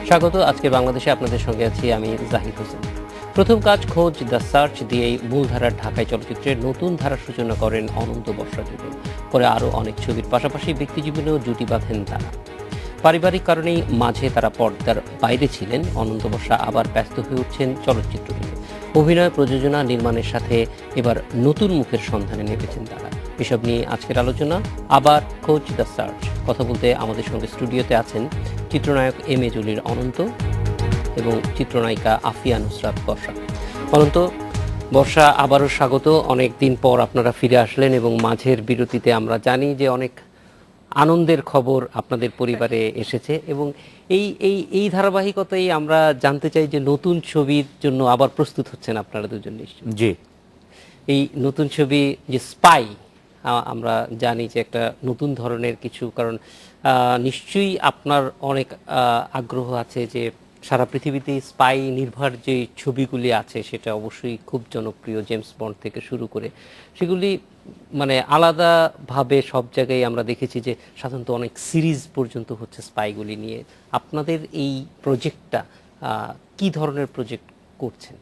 স্বাগত। আজকে বাংলাদেশে আপনাদের সঙ্গে আছি আমি জাহিদ হোসেন। প্রথম কাজ খোঁজ দ্য সার্চ দিয়েই মূলধারার ঢাকায় চলচ্চিত্রের নতুন ধারার সূচনা করেন অনন্ত বর্ষা জুগল। পরে আরও অনেক ছবির পাশাপাশি ব্যক্তিজীবনেও জুটি বাঁধেন তারা। পারিবারিক কারণেই মাঝে তারা পর্দার বাইরে ছিলেন। অনন্ত বর্ষা আবার ব্যস্ত হয়ে উঠছেন চলচ্চিত্র নিয়ে। অভিনয়, প্রযোজনা, নির্মাণের সাথে এবার নতুন মুখের সন্ধানে নেমেছেন তারা। এসব নিয়ে আজকের আলোচনা আবার খোঁজ দ্য সার্চ। কথা বলতে আমাদের সঙ্গে স্টুডিওতে আছেন চিত্রনায়ক এম এ জলিল অনন্ত এবং চিত্রনায়িকা আফিয়া নুসরাত বর্ষা। অনন্ত, বর্ষা, আবারও স্বাগত। অনেক দিন পর আপনারা ফিরে আসলেন এবং মাঝের বিরতিতে আমরা জানি যে অনেক আনন্দের খবর আপনাদের পরিবারে এসেছে এবং এই এই এই ধারাবাহিকতাই আমরা জানতে চাই যে নতুন ছবির জন্য আবার প্রস্তুত হচ্ছেন আপনারা দুজন নিশ্চয়ই। জি। এই নতুন ছবি যে স্পাই, আমরা জানি যে একটা নতুন ধরনের কিছু, কারণ নিশ্চয়ই আপনার অনেক আগ্রহ আছে যে সারা পৃথিবীতে স্পাই নির্ভর যে ছবিগুলি আছে সেটা অবশ্যই খুব জনপ্রিয়, জেমস বন্ড থেকে শুরু করে সেগুলি মানে আলাদাভাবে সব জায়গায় আমরা দেখেছি যে সাধারণত অনেক সিরিজ পর্যন্ত হচ্ছে স্পাইগুলি নিয়ে। আপনাদের এই প্রজেক্টটা কি ধরনের প্রজেক্ট করছেন?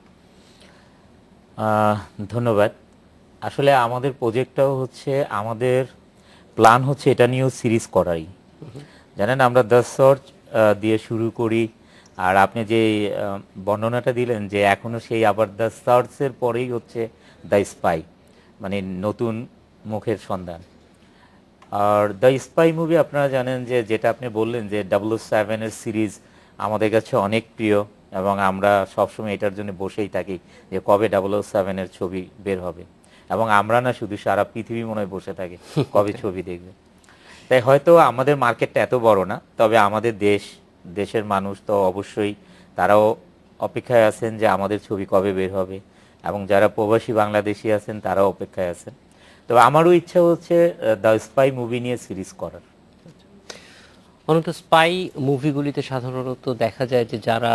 ধন্যবাদ। আসলে আমাদের প্রজেক্টটাও হচ্ছে, আমাদের প্ল্যান হচ্ছে এটা নিয়েও সিরিজ করারই। জানেন, আমরা দ্য সার্চ দিয়ে শুরু করি, আর আপনি যে বর্ণনাটা দিলেন যে এখনো সেই আবার দ্য সার্চের পরেই হচ্ছে দ্য স্পাই, মানে নতুন মুখের সন্ধান। আর দ্য স্পাই মুভি আপনারা জানেন যে যেটা আপনি বললেন যে 007-এর সিরিজ আমাদের কাছে অনেক প্রিয় এবং আমরা সবসময় এটার জন্য বসেই থাকি যে কবে 007-এর ছবি বের হবে, এবং আমরা না শুধু সারা পৃথিবী মনে হয় বসে থাকে কবে ছবি দেখবে। তাই হয়তো আমাদের মার্কেটটা এত বড় না, তবে আমাদের দেশের মানুষ তো অবশ্যই তারাও অপেক্ষায় আছেন যে আমাদের ছবি কবে বের হবে, এবং যারা প্রবাসী বাংলাদেশি আছেন তারাও অপেক্ষায় আছেন। তো আমারও ইচ্ছা হচ্ছে দ্য স্পাই মুভি নিয়ে সিরিজ করার। অনন্ত, স্পাই মুভিগুলিতে সাধারণত দেখা যায় যে যারা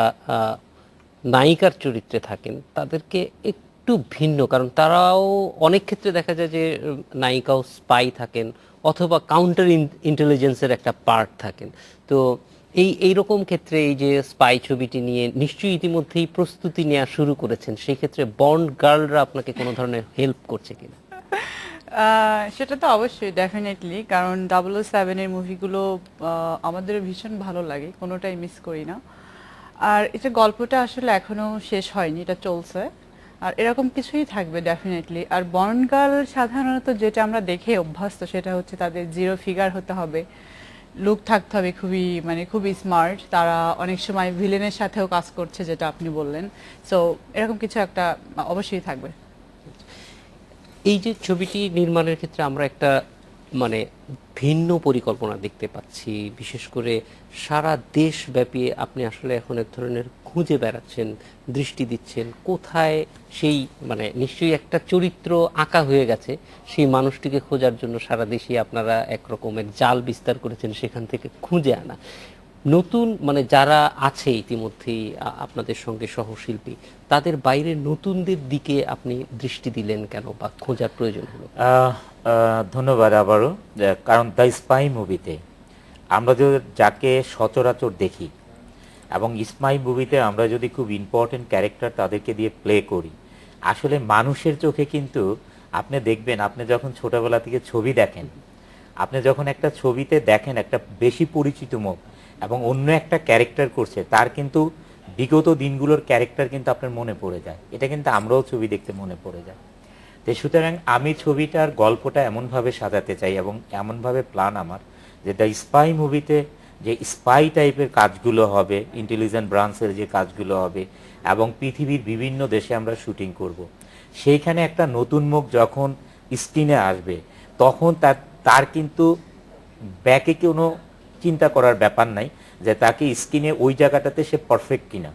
নায়িকার চরিত্রে থাকেন তাদেরকে একটু ভিন্ন, কারণ তারাও অনেক ক্ষেত্রে দেখা যায় যে নায়িকাও স্পাই থাকেন অথবা কাউন্টার ইন্টেলিজেন্সের একটা পার্ট থাকেন। তো এইরকম ক্ষেত্রে এই যে স্পাই ছবিটি নিয়ে নিশ্চয়ই ইতিমধ্যেই প্রস্তুতি নেওয়া শুরু করেছেন, সেই ক্ষেত্রে বন্ড গার্লরা আপনাকে কোনো ধরনের হেল্প করছে কিনা? সেটা তো অবশ্যই, ডেফিনেটলি, কারণ 007-এর মুভিগুলো আমাদের ভীষণ ভালো লাগে, কোনোটাই মিস করি না। আর এটা গল্পটা আসলে এখনো শেষ হয়নি, এটা চলছে, আর এরকম কিছুই থাকবে ডেফিনেটলি। আর বন্ড গার্ল সাধারণত যেটা আমরা দেখে অভ্যস্ত সেটা হচ্ছে তাদের জিরো ফিগার হতে হবে, লুক থাকতে হবে খুবই, মানে খুবই স্মার্ট, তারা অনেক সময় ভিলেনের সাথেও কাজ করছে যেটা আপনি বললেন। সো এরকম কিছু একটা অবশ্যই থাকবে। এই যে ছবিটি নির্মাণের ক্ষেত্রে আমরা একটা মানে ভিন্ন পরিকল্পনা দেখতে পাচ্ছি, বিশেষ করে সারা দেশব্যাপী আপনি আসলে এখন এক ধরনের খুঁজে বেড়াচ্ছেন, দৃষ্টি দিচ্ছেন কোথায় সেই, মানে নিশ্চয়ই একটা চরিত্র আঁকা হয়ে গেছে, সেই মানুষটিকে খোঁজার জন্য সারা দেশে আপনারা এক রকমের জাল বিস্তার করেছেন, সেখান থেকে খুঁজে আনা নতুন, মানে যারা আছে ইতিমধ্যেই আপনাদের সঙ্গে সহশিল্পী, তাদের বাইরে নতুনদের দিকে আপনি দৃষ্টি দিলেন কেন বা খোঁজার প্রয়োজন হলো? ধন্যবাদ আবারও। কারণ দ্য স্পাই মুভিতে আমরা যাকে সচরাচর দেখি, এবং স্পাই মুভিতে আমরা যদি খুব ইম্পর্টেন্ট ক্যারেক্টার তাদেরকে দিয়ে প্লে করি, আসলে মানুষের চোখে কিন্তু আপনি দেখবেন, আপনি যখন ছোটবেলা থেকে ছবি দেখেন, আপনি যখন একটা ছবিতে দেখেন একটা বেশি পরিচিত মুখ এবং অন্য একটা ক্যারেক্টার করছে, তার কিন্তু বিগত দিনগুলোর ক্যারেক্টার কিন্তু আপনার মনে পড়ে যায়। এটা কিন্তু আমরাও ছবি দেখতে মনে পড়ে যায়। তো সুতরাং আমি ছবিটার গল্পটা এমনভাবে সাজাতে চাই এবং এমনভাবে প্ল্যান আমার যে দ্য স্পাই মুভিতে যে স্পাই টাইপের কাজগুলো হবে, ইন্টেলিজেন্ট ব্রাঞ্চের যে কাজগুলো হবে, এবং পৃথিবীর বিভিন্ন দেশে আমরা শুটিং করব, সেইখানে একটা নতুন মুখ যখন স্ক্রিনে আসবে তখন তার কিন্তু ব্যাকে কোনো চিন্তা করার ব্যাপার নাই যে তাকে স্ক্রিনে ওই জায়গাটাতে সে পারফেক্ট কিনা।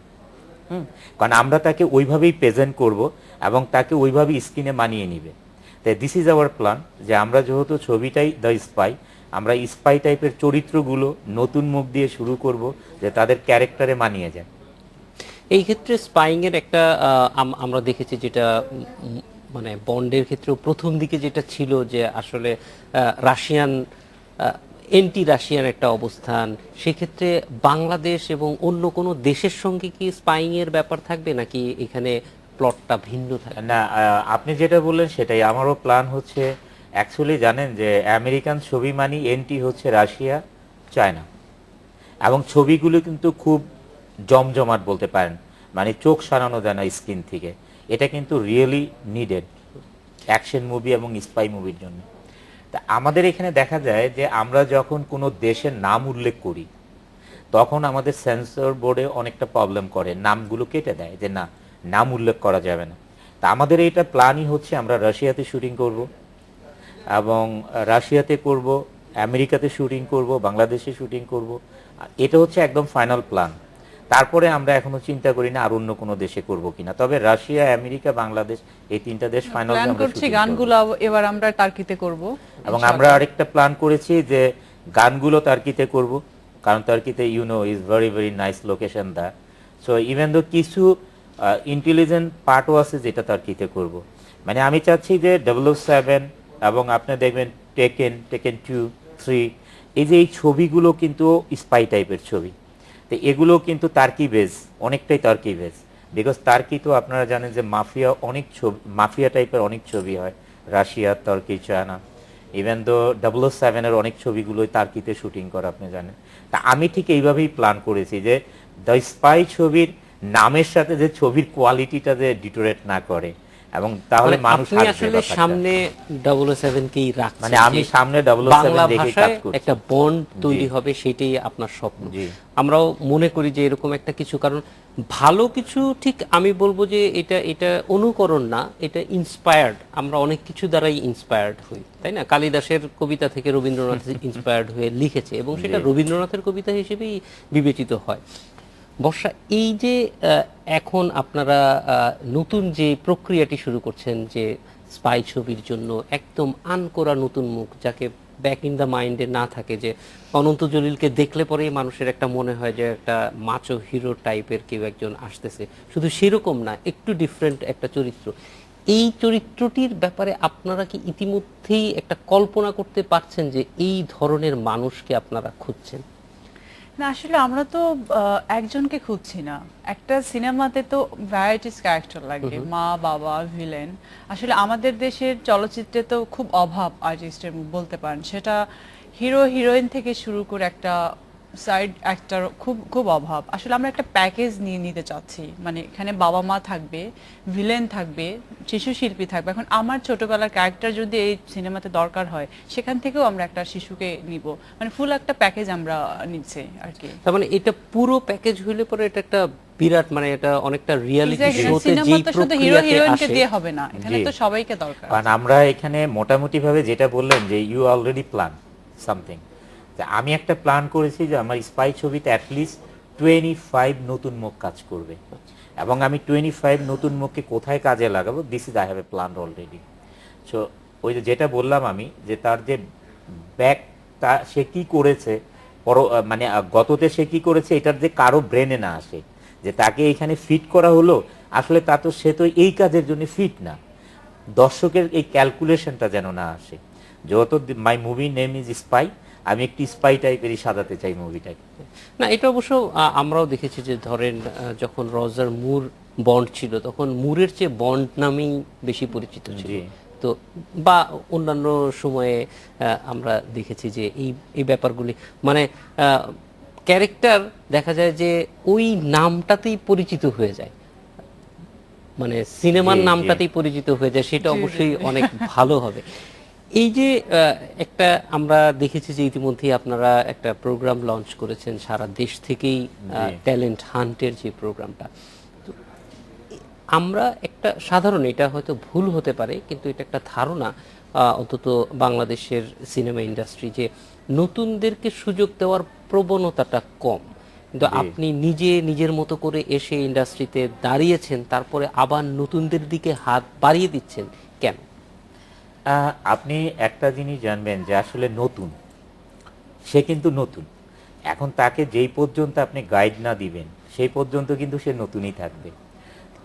কারণ আমরা তাকে ওইভাবেই প্রেজেন্ট করব এবং তাকে ওইভাবেই স্ক্রিনে মানিয়ে নিবে। তাই দিস ইজ আওয়ার প্ল্যান, যে আমরা যেহেতু ছবিটাই দ্য স্পাই, আমরা স্পাই টাইপের চরিত্রগুলো নতুন মুখ দিয়ে শুরু করব যে তাদের ক্যারেক্টারে মানিয়ে যায়। এই ক্ষেত্রে স্পাইং এর একটা আমরা দেখেছি যেটা মানে বন্ডের ক্ষেত্রেও প্রথম দিকে যেটা ছিল যে আসলে রাশিয়ান এন্টি রাশিয়ান একটা অবস্থান, সেক্ষেত্রে বাংলাদেশ এবং অন্য কোনো দেশের সঙ্গে কি স্পাইং এর ব্যাপার থাকবে, নাকি এখানে প্লটটা ভিন্ন থাকবে? না, আপনি যেটা বললেন সেটাই আমারও প্ল্যান হচ্ছে। অ্যাকচুয়ালি জানেন যে আমেরিকান ছবি মানি এন্টি হচ্ছে রাশিয়া, চায়না, এবং ছবিগুলো কিন্তু খুব জমজমাট বলতে পারেন, মানে চোখ সারানো যায় না স্ক্রিন থেকে। এটা কিন্তু রিয়েলি নিডেড অ্যাকশন মুভি এবং স্পাই মুভির জন্য। তা আমাদের এখানে দেখা যায় যে আমরা যখন কোনো দেশের নাম উল্লেখ করি তখন আমাদের সেন্সর বোর্ডে অনেকটা প্রবলেম করে, নামগুলো কেটে দেয় যে না, নাম উল্লেখ করা যাবে না। তা আমাদের এটা প্ল্যানই হচ্ছে আমরা রাশিয়াতে শুটিং করব, এবং রাশিয়াতে করব, আমেরিকাতে শুটিং করব, বাংলাদেশে শুটিং করব। এটা হচ্ছে একদম ফাইনাল প্ল্যান। তারপরে আমরা এখনো চিন্তা করি না আর অন্য কোনো দেশে করব কিনা, তবে রাশিয়া, আমেরিকা, বাংলাদেশ এই তিনটা দেশ ফাইনাল প্ল্যান আমরা করছি শুটিং করব। গানগুলো এবার আমরা টার্কিতে করব, এবং আমরা আরেকটা প্ল্যান করেছি যে গানগুলো টার্কিতে করব, কারণ টার্কিতে is very very nice location দা। সো ইভেন দো কিছু ইন্টেলিজেন্ট পার্টও আছে যেটা টার্কিতে করব। মানে আমি চাচ্ছি যে 007 এবং আপনি দেখবেন টেকেন 2, 3, এই যে এই ছবিগুলো কিন্তু স্পাই টাইপের ছবি। তো এগুলো কিন্তু টার্কি বেস, অনেকটাই টার্কি বেস। বিকজ টার্কি তো আপনারা জানেন যে মাফিয়া অনেক ছবি, মাফিয়া টাইপের অনেক ছবি হয় Russia, turkey, China. Even though 007-এর অনেক ছবিগুলোই টার্কিতে শুটিং করা আপনি জানেন। তা আমি ঠিক এইভাবেই প্ল্যান করেছি যে দ্য স্পাই ছবির নামের সাথে যে ছবির কোয়ালিটিটা যে ডিটোরেট না করে, এবং তাহলে মানে মানুষ আপনি হাসবে আসলে ব্যাপারটা। সামনে 007 কেই রাখছেন, মানে আমি যে সামনে 007 বাংলা দেখে কাজ ভাষায় করছি। একটা বন্ড তৈরি জি। হবে, সেটাই আপনার স্বপ্ন। জি। আমরাও মনে করি যে এরকম একটা কিছু, কারণ ভালো কিছু, ঠিক আমি বলবো যে এটা এটা অনুকরণ না, এটা ইন্সপায়ার্ড। আমরা অনেক কিছু দ্বারাই ইন্সপায়ার্ড হই, তাই না? কালিদাসের কবিতা থেকে রবীন্দ্রনাথ ইন্সপায়ার্ড হয়ে লিখেছে, এবং সেটা জি। রবীন্দ্রনাথের কবিতা হিসেবেই বিবেচিত হয়। বর্ষা, এই যে এখন আপনারা নতুন যে প্রক্রিয়াটি শুরু করছেন, যে স্পাই ছবির জন্য একদম আনকোরা নতুন মুখ, যাকে ব্যাক ইন দ্য মাইন্ডে না থাকে, যে অনন্ত জলিলকে দেখলে পরেই মানুষের একটা মনে হয় যে একটা মাচো হিরো টাইপের কেউ একজন আসতেছে, শুধু সেরকম না, একটু ডিফারেন্ট একটা চরিত্র। এই চরিত্রটির ব্যাপারে আপনারা কি ইতিমধ্যেই একটা কল্পনা করতে পারছেন যে এই ধরনের মানুষকে আপনারা খুঁজছেন? না, আসলে আমরা তো একজনকে খুঁজছি না। একটা সিনেমাতে তো ভ্যারাইটিস ক্যারেক্টার লাগবে, মা, বাবা, ভিলেন। আসলে আমাদের দেশের চলচ্চিত্রে তো খুব অভাব আর্টিস্টের, বলতে পারেন সেটা হিরো হিরোইন থেকে শুরু করে একটা সাইড অ্যাক্টর খুব খুব অভাব। আসলে আমরা একটা প্যাকেজ নিয়ে নিতে চাচ্ছি, মানে এখানে বাবা মা থাকবে, ভিলেন থাকবে, শিশু শিল্পী থাকবে। এখন আমার ছোটবেলার ক্যারেক্টার যদি এই সিনেমাতে দরকার হয়, সেখান থেকেও আমরা একটা শিশুকে নিব, মানে ফুল একটা প্যাকেজ আমরা নিচ্ছি আর কি। তার মানে এটা পুরো প্যাকেজ হইলে পরে এটা একটা বিরাট, মানে এটা অনেকটা রিয়েলিটি শোতে সিনেমা যেই তো শুধু হিরো প্রক্রিয়াতে হিরোইনকে আসে। দিয়ে হবে না, এখানে জি। তো সবাইকে দরকার। কারণ আমরা এখানে মোটামুটি ভাবে যেটা বললেন যে ইউ অলরেডি প্ল্যান সামথিং, আমি একটা প্ল্যান করেছি যে আমার স্পাই ছবিতে অ্যাটলিস্ট 25 নতুন মুখ কাজ করবে, এবং আমি 25 নতুন মুখকে কোথায় কাজে লাগাবো, this is I have a plan already. So ওই যে যেটা বললাম আমি, যে তার যে ব্যাক, তা সে কি করেছে মানে গততে সে কি করেছে, এটার যে কারো ব্রেনে না আসে যে তাকে এখানে ফিট করা হলো, আসলে তা তো সে তো এই কাজের জন্য ফিট না। দর্শকের এই ক্যালকুলেশনটা যেন না আসে। যেহেতু মাই মুভি নেম ইজ স্পাই, আমি একটি স্পাই টাইপেরই সাজাতে চাই মুভিটাকে। না, এটা অবশ্য আমরাও দেখেছি যে ধরেন যখন রজার মুর বন্ড ছিল, তখন মুরের চেয়ে বন্ড নামেই বেশি পরিচিত ছিল। জি। তো বা অন্যান্য সময়ে আমরা দেখেছি যে এই এই ব্যাপারগুলি, মানে ক্যারেক্টার দেখা যায় যে ওই নামটাতেই পরিচিত হয়ে যায়, মানে সিনেমার জি, জি। নামটাতেই পরিচিত হয়ে যায়, সেটা জি, জি, অবশ্যই জি। অনেক ভালো হবে। এই যে একটা আমরা দেখেছি যে ইতিমধ্যেই আপনারা একটা প্রোগ্রাম লঞ্চ করেছেন সারা দেশ থেকেই, ট্যালেন্ট হান্টের যে প্রোগ্রামটা। তো আমরা একটা সাধারণ, এটা হয়তো ভুল হতে পারে, কিন্তু এটা একটা ধারণা অন্তত বাংলাদেশের সিনেমা ইন্ডাস্ট্রি, যে নতুনদেরকে সুযোগ দেওয়ার প্রবণতাটা কম। কিন্তু জি। আপনি নিজে নিজের মতো করে এসে ইন্ডাস্ট্রিতে দাঁড়িয়েছেন, তারপরে আবার নতুনদের দিকে হাত বাড়িয়ে দিচ্ছেন কেন? আপনি একটা জিনিস জানবেন যে আসলে নতুন, সে কিন্তু নতুন। এখন তাকে যেই পর্যন্ত আপনি গাইড না দিবেন সেই পর্যন্ত কিন্তু সে নতুনই থাকবে।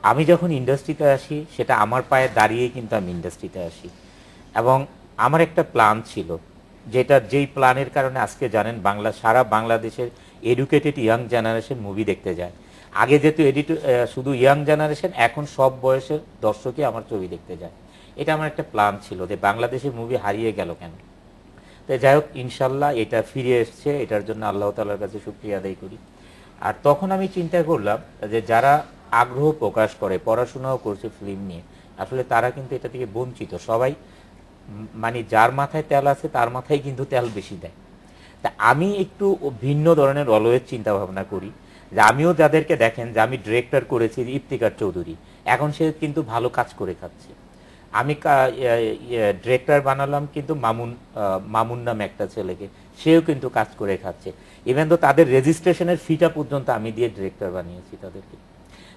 আমি যখন ইন্ডাস্ট্রিতে আসি, সেটা আমার পায়ে দাঁড়িয়েই কিন্তু আমি ইন্ডাস্ট্রিতে আসি, এবং আমার একটা প্ল্যান ছিল যেই প্ল্যানের কারণে আজকে জানেন সারা বাংলাদেশের এডুকেটেড ইয়াং জেনারেশন মুভি দেখতে যায়। আগে যেহেতু শুধু ইয়াং জেনারেশন, এখন সব বয়সের দর্শকই আমার ছবি দেখতে যায়। এটা আমার একটা প্ল্যান ছিল যে বাংলাদেশের মুভি হারিয়ে গেল কেন। তো যাই হোক, ইনশাল্লাহ এটা ফিরে এসছে, এটার জন্য আল্লাহ তাআলার কাছে শুকরিয়া আদায় করি। আর তখন আমি চিন্তা করলাম যে যারা আগ্রহ প্রকাশ করে, পড়াশোনাও করছে ফিল্ম নিয়ে, আসলে তারা কিন্তু এটা থেকে বঞ্চিত। সবাই মানে যার মাথায় তেল আছে তার মাথায় কিন্তু তেল বেশি দেয়। তা আমি একটু ভিন্ন ধরনের অলওয়েজ চিন্তা ভাবনা করি, যে আমিও যাদেরকে দেখেন যে আমি ডিরেক্টর করেছি ইফতিকার চৌধুরী, এখন সে কিন্তু ভালো কাজ করে খাচ্ছে। আমি ডিরেক্টর বানালাম কিন্তু মামুন নামে একটা ছেলেকে, সেও কিন্তু কাজ করে খাচ্ছে। ইভেন তো তাদের রেজিস্ট্রেশনের ফিটা পর্যন্ত আমি দিয়ে ডিরেক্টর বানিয়েছি তাদেরকে।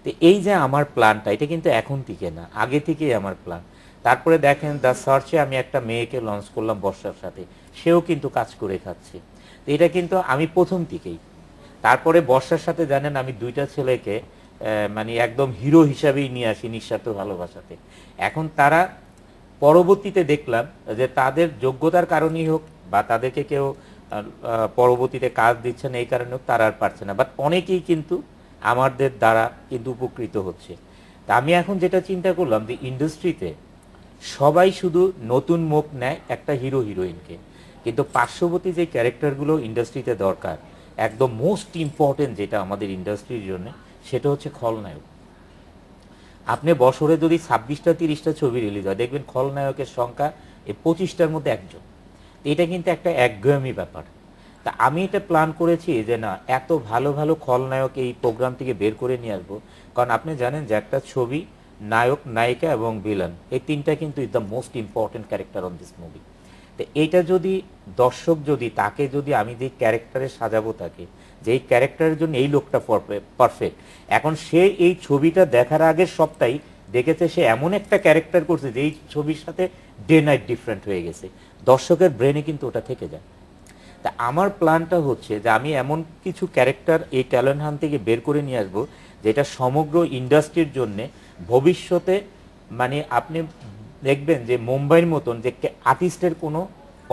তো এই যে আমার প্ল্যানটা, এটা কিন্তু এখন থেকে না, আগে থেকেই আমার প্ল্যান। তারপরে দেখেন দ্য সার্চে আমি একটা মেয়েকে লঞ্চ করলাম বর্ষার সাথে, সেও কিন্তু কাজ করে খাচ্ছে। তো এটা কিন্তু আমি প্রথম থেকেই। তারপরে বর্ষার সাথে জানেন আমি দুইটা ছেলেকে মানে একদম হিরো হিসাবেই নিয়ে আসি নিঃস্বার্থ ভালোবাসাতে। এখন তারা পরবর্তীতে দেখলাম যে তাদের যোগ্যতার কারণেই হোক বা তাদেরকে কেউ পরবর্তীতে কাজ দিচ্ছে না এই কারণে হোক, তারা আর পারছে না, বাট অনেকেই কিন্তু আমাদের দ্বারা কিন্তু উপকৃত হচ্ছে। তা আমি এখন যেটা চিন্তা করলাম যে ইন্ডাস্ট্রিতে সবাই শুধু নতুন মুখ নেয় একটা হিরো হিরোইনকে, কিন্তু পার্শ্ববর্তী যে ক্যারেক্টারগুলো ইন্ডাস্ট্রিতে দরকার, একদম মোস্ট ইম্পর্টেন্ট যেটা আমাদের ইন্ডাস্ট্রির জন্য, সেটা হচ্ছে খলনায়ক। আপনি বছরে যদি 26টা 30টা ছবি রিলিজ হয়, দেখবেন খলনায়কের সংখ্যা এই 25টার মধ্যে একজন। এটা কিন্তু একটা একঘেয়েমি ব্যাপার। তা আমি এটা প্ল্যান করেছি যে না, এত ভালো ভালো খলনায়ক এই প্রোগ্রাম থেকে বের করে নিয়ে আসবো। কারণ আপনি জানেন যে একটা ছবি নায়ক, নায়িকা এবং ভিলেন, এই তিনটা কিন্তু is the most important character on this movie. তো এইটা যদি দর্শক তাকে যদি আমি যে ক্যারেক্টারে সাজাবো, তাকে যে এই ক্যারেক্টারের জন্য এই লোকটা পারফেক্ট, এখন সে এই ছবিটা দেখার আগের সপ্তাহে দেখেছে সে এমন একটা ক্যারেক্টার করছে যে এই ছবির সাথে ডে নাইট ডিফারেন্ট হয়ে গেছে, দর্শকের ব্রেনে কিন্তু ওটা থেকে যায়। তা আমার প্ল্যানটা হচ্ছে যে আমি এমন কিছু ক্যারেক্টার এই ট্যালেন্ট হান্ট থেকে বের করে নিয়ে আসবো, যেটা সমগ্র ইন্ডাস্ট্রির জন্য ভবিষ্যতে মানে আপনি দেখবেন যে মুম্বাইয়ের মতন যে আর্টিস্টের কোনো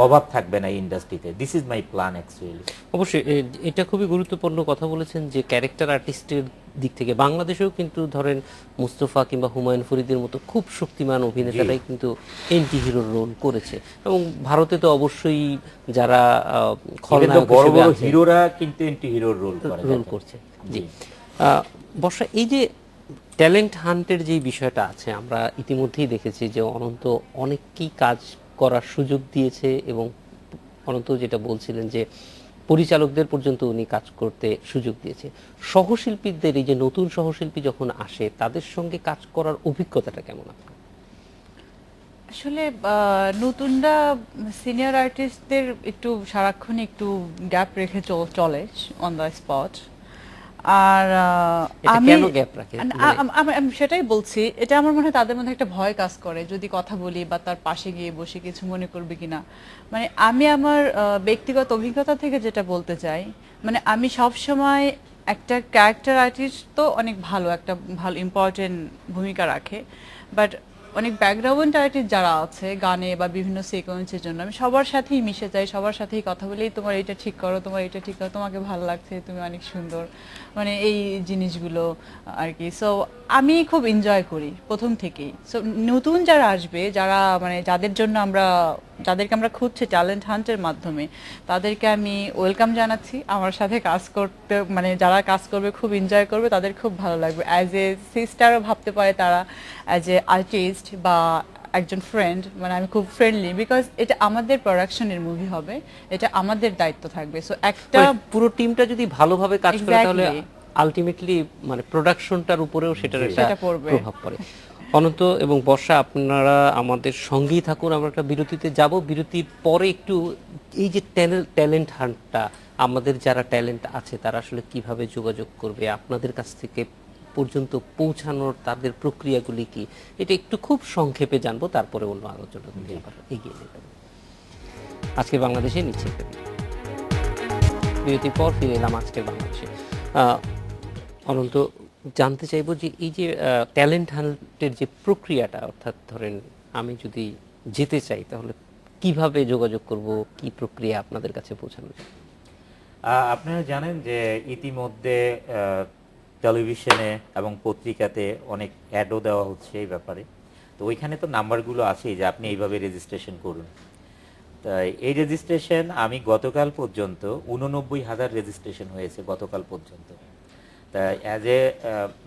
অভাব থাকবে না ইন্ডাস্ট্রিতে। This is my plan actually. অবশ্যই এটা খুবই গুরুত্বপূর্ণ কথা বলেছেন যে ক্যারেক্টার আর্টিস্টের দিক থেকে বাংলাদেশেও কিন্তু ধরেন মুস্তফা কিংবা হুমায়ুন ফরিদের মতো খুব শক্তিমান অভিনেতারাই কিন্তু এন্টি হিরোর রোল করেছে, এবং ভারতে তো অবশ্যই যারা খলনায়ক বড় হিসেবে বড় আছে, হিরোরা কিন্তু এন্টি হিরোর রোল করছে। জি, বর্ষা, এই যে ট্যালেন্ট হান্টের যে বিষয়টা আছে, আমরা ইতিমধ্যেই দেখেছি যে অনন্ত অনেককেই কাজ করার সুযোগ দিয়েছে, এবং অনন্ত যেটা বলছিলেন যে পরিচালকদের পর্যন্ত উনি কাজ করতে সুযোগ দিয়েছে। সহশিল্পীদের, এই যে নতুন সহশিল্পী যখন আসে, তাদের সঙ্গে কাজ করার অভিজ্ঞতাটা কেমন আপনার? আসলে নতুনরা সিনিয়র আর্টিস্টদের একটু সারাক্ষণ একটু গ্যাপ রেখে চলে অন দ্য স্পট। আর আমি কেন গ্যাপ রাখে? আমি সেটাই বলছি, এটা আমার মনে হয় তাদের মধ্যে একটা ভয় কাজ করে, যদি কথা বলি বা তার পাশে গিয়ে বসে কিছু মনে করবে কিনা। মানে আমি আমার ব্যক্তিগত অভিজ্ঞতা থেকে যেটা বলতে চাই, মানে আমি সব সময় একটা ক্যারেক্টার আর্টিস্ট তো অনেক ভালো, একটা ভালো ইম্পর্টেন্ট ভূমিকা রাখে, বাট অনেক ব্যাকগ্রাউন্ড আর্টিস্ট যারা আছে গানে বা বিভিন্ন সিকোয়েন্সের জন্য, আমি সবার সাথেই মিশে যাই, সবার সাথেই কথা বলি, তোমার এটা ঠিক করো, তোমার এটা ঠিক করো, তোমাকে ভালো লাগছে, তুমি অনেক সুন্দর, মানে এই জিনিসগুলো আর কি। সো আমি খুব এনজয় করি প্রথম থেকেই। সো নতুন যারা আসবে, যারা মানে যাদেরকে আমরা খুঁজছি ট্যালেন্ট হান্টের মাধ্যমে, তাদেরকে আমি ওয়েলকাম জানাচ্ছি আমার সাথে কাজ করতে। মানে যারা কাজ করবে খুব এনজয় করবে, তাদের খুব ভালো লাগবে। অ্যাজ এ সিস্টারও ভাবতে পারে তারা, অ্যাজ এ আর্টিস্ট বা একজন ফ্রেন্ড। মানে আমি খুব ফ্রেন্ডলি, বিকজ এটা আমাদের প্রোডাকশনের মুভি হবে, এটা আমাদের দায়িত্ব থাকবে। সো একটা পুরো টিমটা যদি ভালোভাবে কাজ করে, তাহলে Exactly. আলটিমেটলি মানে প্রোডাকশনটার উপরেও সেটার একটা সেটা পড়বে। প্রভাব পড়ে। অনন্ত এবং বর্ষা, আপনারা আমাদের সঙ্গেই থাকুন। আমরা একটা বিরতিতে যাব, বিরতির পরে একটু এই যে ট্যালেন্ট হান্টটা, আমাদের যারা ট্যালেন্ট আছে তারা আসলে কিভাবে যোগাযোগ করবে, আপনাদের কাছ থেকে পর্যন্ত পৌঁছানোর তাদের প্রক্রিয়াগুলি কি, এটা একটু খুব সংক্ষেপে জানবো, তারপরে অন্য আলোচনা এগিয়ে যেতে হবে। আজকে বাংলাদেশে নিচ্ছে একটা বিরতির পর ফিরে এলাম আজকের বাংলাদেশে। অনন্ত, জানতে চাইবো যে এই যে ট্যালেন্ট হান্টের যে প্রক্রিয়াটা, অর্থাৎ ধরেন আমি যদি যেতে চাই, তাহলে কিভাবে যোগাযোগ করব, কি প্রক্রিয়া আপনাদের কাছে পৌঁছানো যায়? আপনারা জানেন যে ইতিমধ্যে টেলিভিশনে এবং পত্রিকাতে অনেক অ্যাডও দেওয়া হচ্ছে এই ব্যাপারে। তো ওইখানে তো নাম্বারগুলো আছেই যে আপনি এইভাবে রেজিস্ট্রেশন করুন। তাই এই রেজিস্ট্রেশন আমি গতকাল পর্যন্ত 89,000 রেজিস্ট্রেশন হয়েছে গতকাল পর্যন্ত। তা অ্যাজ এ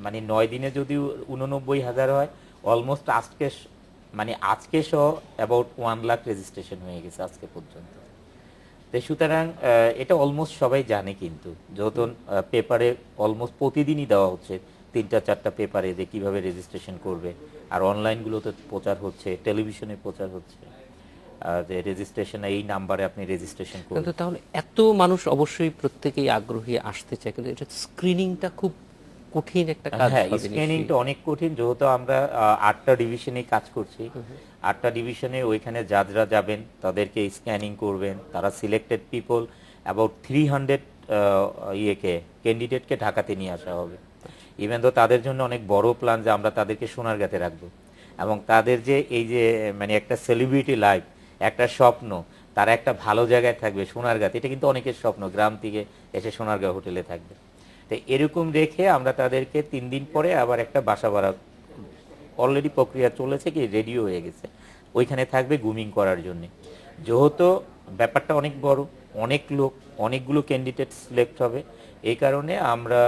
মানে 9 দিনে যদি 89,000 হয়, অলমোস্ট আজকে সহ অ্যাবাউট 1 লাখ রেজিস্ট্রেশন হয়ে গেছে আজকে পর্যন্ত। তো সুতরাং এটা অলমোস্ট সবাই জানে, কিন্তু যেহেতু পেপারে অলমোস্ট প্রতিদিনই দেওয়া হচ্ছে 3টা-4টা পেপারে যে কিভাবে রেজিস্ট্রেশন করবে, আর অনলাইনগুলোতে প্রচার হচ্ছে, টেলিভিশনে প্রচার হচ্ছে যে রেজিস্ট্রেশনে এই নাম্বারে আপনি রেজিস্ট্রেশন করুন। কিন্তু তাহলে এত মানুষ অবশ্যই প্রত্যেকেই আগ্রহী আসতে চায়, কিন্তু এটা স্ক্রিনিংটা খুব কঠিন একটা কাজ হ্যাঁ, হবে স্ক্যানিংটা অনেক কঠিন, যেহেতু আমরা 8টা ডিভিশনে কাজ করছি। 8টা ডিভিশনে ওইখানে জাজরা যাবেন, তাদেরকে স্ক্যানিং করবেন, তারা সিলেক্টেড পিপল অ্যাবাউট 300 ক্যান্ডিডেটকে ঢাকাতে নিয়ে আসা হবে। ইভেন তো তাদের জন্য অনেক বড় প্ল্যান যে আমরা তাদেরকে সোনারগাঁতে রাখবো, এবং তাদের যে এই যে মানে একটা সেলিব্রিটি লাইফ, একটা স্বপ্ন, তারা একটা ভালো জায়গায় থাকবে সোনারগাঁতে, এটা কিন্তু অনেকের স্বপ্ন, গ্রাম থেকে এসে সোনারগাঁ হোটেলে থাকবে। তো এরকম রেখে আমরা তাদেরকে 3 দিন পরে আবার একটা বাসা ভাড়া, অলরেডি প্রক্রিয়া চলেছে, কি রেডিও হয়ে গেছে, ওইখানে থাকবে গ্রুমিং করার জন্য। যেহেতু ব্যাপারটা অনেক বড়, অনেক লোক, অনেকগুলো ক্যান্ডিডেট সিলেক্ট হবে, এই কারণে আমরা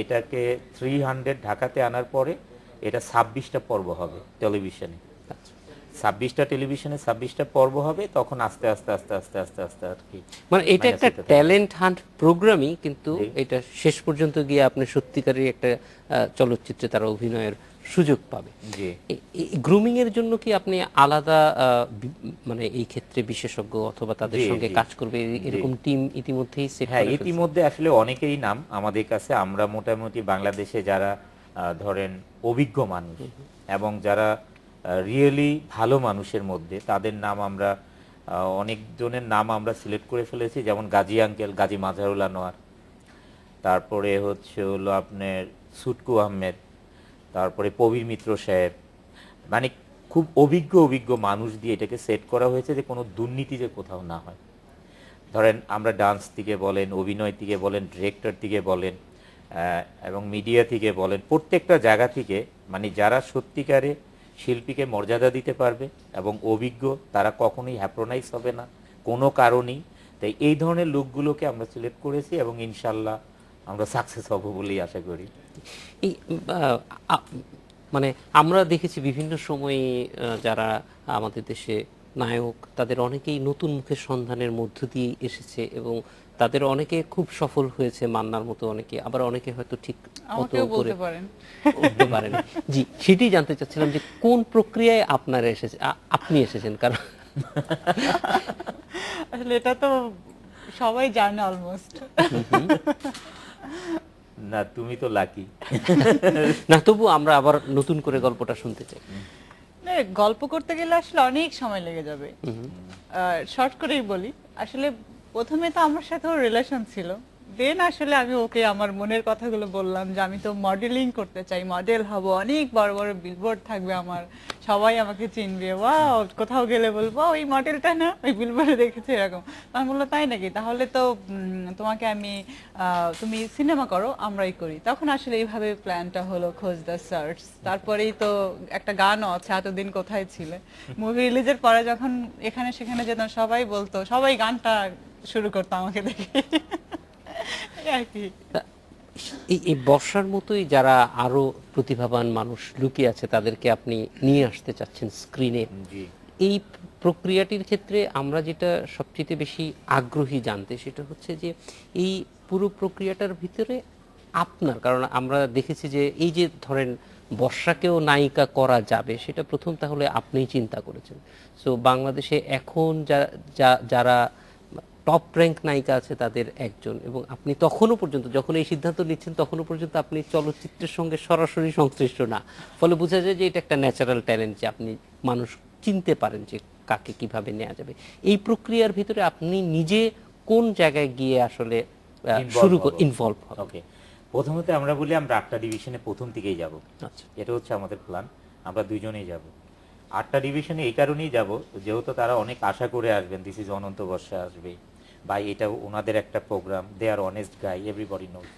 এটাকে 300 ঢাকাতে আনার পরে এটা 26টা পর্ব হবে টেলিভিশনে। 26টা টেলিভিশনে 26টা পর্ব হবে, তখন আস্তে আস্তে আস্তে আস্তে আস্তে আস্তে আর কি, মানে এটা একটা ট্যালেন্ট হান্ট প্রোগ্রামই, কিন্তু জি। এটা শেষ পর্যন্ত গিয়ে আপনি সত্যিকারের একটা চলচ্চিত্রে তারা অভিনয়ের সুযোগ পাবে। জি। গ্রুমিং এর জন্য কি আপনি আলাদা মানে এই ক্ষেত্রে বিশেষজ্ঞ অথবা তাদের জি, সঙ্গে জি, কাজ করবে এরকম টিম ইতিমধ্যেই সেট হ্যাঁ, করে ফেলছেন? ইতিমধ্যে আসলে অনেকেরই নাম আমাদের কাছে, আমরা মোটামুটি বাংলাদেশে যারা ধরেন অভিজ্ঞ মানুষ এবং যারা রিয়েলি ভালো মানুষের মধ্যে, তাদের নাম আমরা অনেকজনের নাম আমরা সিলেক্ট করে ফেলেছি, যেমন গাজী আঙ্কেল, গাজী মাজহারুল আনোয়ার, তারপরে হলো আপনার সুটকু আহমেদ, তারপরে প্রবীর মিত্র সাহেব, মানে খুব অভিজ্ঞ মানুষ দিয়ে এটাকে সেট করা হয়েছে যে কোনো দুর্নীতি যে কোথাও না হয়। ধরেন আমরা ডান্স থেকে বলেন, অভিনয় থেকে বলেন, ডিরেক্টর থেকে বলেন, এবং মিডিয়া থেকে বলেন, প্রত্যেকটা জায়গা থেকে, মানে যারা সত্যিকারে শিল্পীকে মর্যাদা দিতে পারবে এবং অভিজ্ঞ, তারা কখনোই হ্যাপ্রোনাইজ হবে না কোনো কারণেই। তাই এই ধরনের লোকগুলোকে আমরা সিলেক্ট করেছি, এবং ইনশাল্লাহ আমরা সাকসেস হব বলেই আশা করি। এই মানে আমরা দেখেছি বিভিন্ন সময়ে যারা আমাদের দেশে নায়ক, তাদের অনেকেই নতুন মুখের সন্ধানের মধ্য দিয়ে এসেছে, এবং তাদের অনেকে খুব সফল হয়েছে, মান্নার মতো অনেকে, আবার অনেকে হয়তো ঠিক মতো আমাকেও করে বলতে পারেন। উঠতে পারেন। জি, সেটাই জানতে চাচ্ছিলাম যে কোন প্রক্রিয়ায় আপনারা আপনি এসেছেন, কারণ আসলে এটা তো সবাই জানে অলমোস্ট। না, তুমি তো লাকি। না, তবু আমরা আবার নতুন করে গল্পটা শুনতে চাই। না, গল্প করতে গেলে আসলে অনেক সময় লেগে যাবে। শর্ট করেই বলি, আসলে প্রথমে তো আমার সাথে ওর রিলেশন ছিল, দেন আসলে আমি ওকে আমার মনের কথাগুলো বললাম যে আমি তো মডেলিং করতে চাই, মডেল হব, অনেক বড় বড় বিলবোর্ড থাকবে আমার, সবাই আমাকে চিনবে, ওয়াও, কোথাও গেলে বলবো ওই মডেলটা না, ওই বিলবোর্ডে দেখেছি এরকম। আমি বললাম তাই নাকি, তাহলে তো তোমাকে আমি তুমি সিনেমা করো, আমরাই করি। তখন আসলে এইভাবে প্ল্যানটা হলো, খোঁজ দ্য সার্চ। তারপরেই তো একটা গানও আছে, এতদিন কোথায় ছিলে। মুভি রিলিজের পরে যখন এখানে সেখানে যেতাম, সবাই বলতো, সবাই গানটা শুরু করতো আমাকে দেখে আর কি। এই বর্ষার মতোই যারা আরো প্রতিভাবান মানুষ লুকিয়ে আছে, তাদেরকে আপনি নিয়ে আসতে চাচ্ছেন স্ক্রিনে। জি। এই প্রক্রিয়াটির ক্ষেত্রে আমরা যেটা সবচেয়ে বেশি আগ্রহী জানতে, সেটা হচ্ছে যে এই পুরো প্রক্রিয়াটার ভিতরে আপনার, কারণ আমরা দেখেছি যে এই যে ধরেন বর্ষাকেও নায়িকা করা যাবে, সেটা প্রথম তাহলে আপনিই চিন্তা করেছেন। সো বাংলাদেশে এখন যারা টপ র্যাঙ্ক নায়িকা আছে তাদের একজন, এবং আপনি তখনও পর্যন্ত যখন এই সিদ্ধান্ত নিচ্ছেন তখনও পর্যন্ত আপনি চলচ্চিত্রের সঙ্গে সরাসরি সংশ্লিষ্ট না, ফলে বোঝা যায় যে এটা একটা ন্যাচারাল ট্যালেন্ট, যে আপনি মানুষ চিনতে পারেন যে কাকে কিভাবে নেওয়া যাবে। এই প্রক্রিয়ার ভিতরে আপনি নিজে কোন জায়গায় গিয়ে আসলে ইনভলভ হবে? ওকে, প্রথমত আমরা বলি আমরা 8টা ডিভিশনে প্রথম থেকেই যাব। আচ্ছা, এটা হচ্ছে আমাদের প্ল্যান, আমরা দুইজনেই যাব। 8টা ডিভিশনে এই কারণেই যাব, যেহেতু তারা অনেক আশা করে আসবেন দিস ইজ অনন্ত বর্ষা আসবে, বা এটা ওনাদের একটা program, they are honest guy, everybody knows.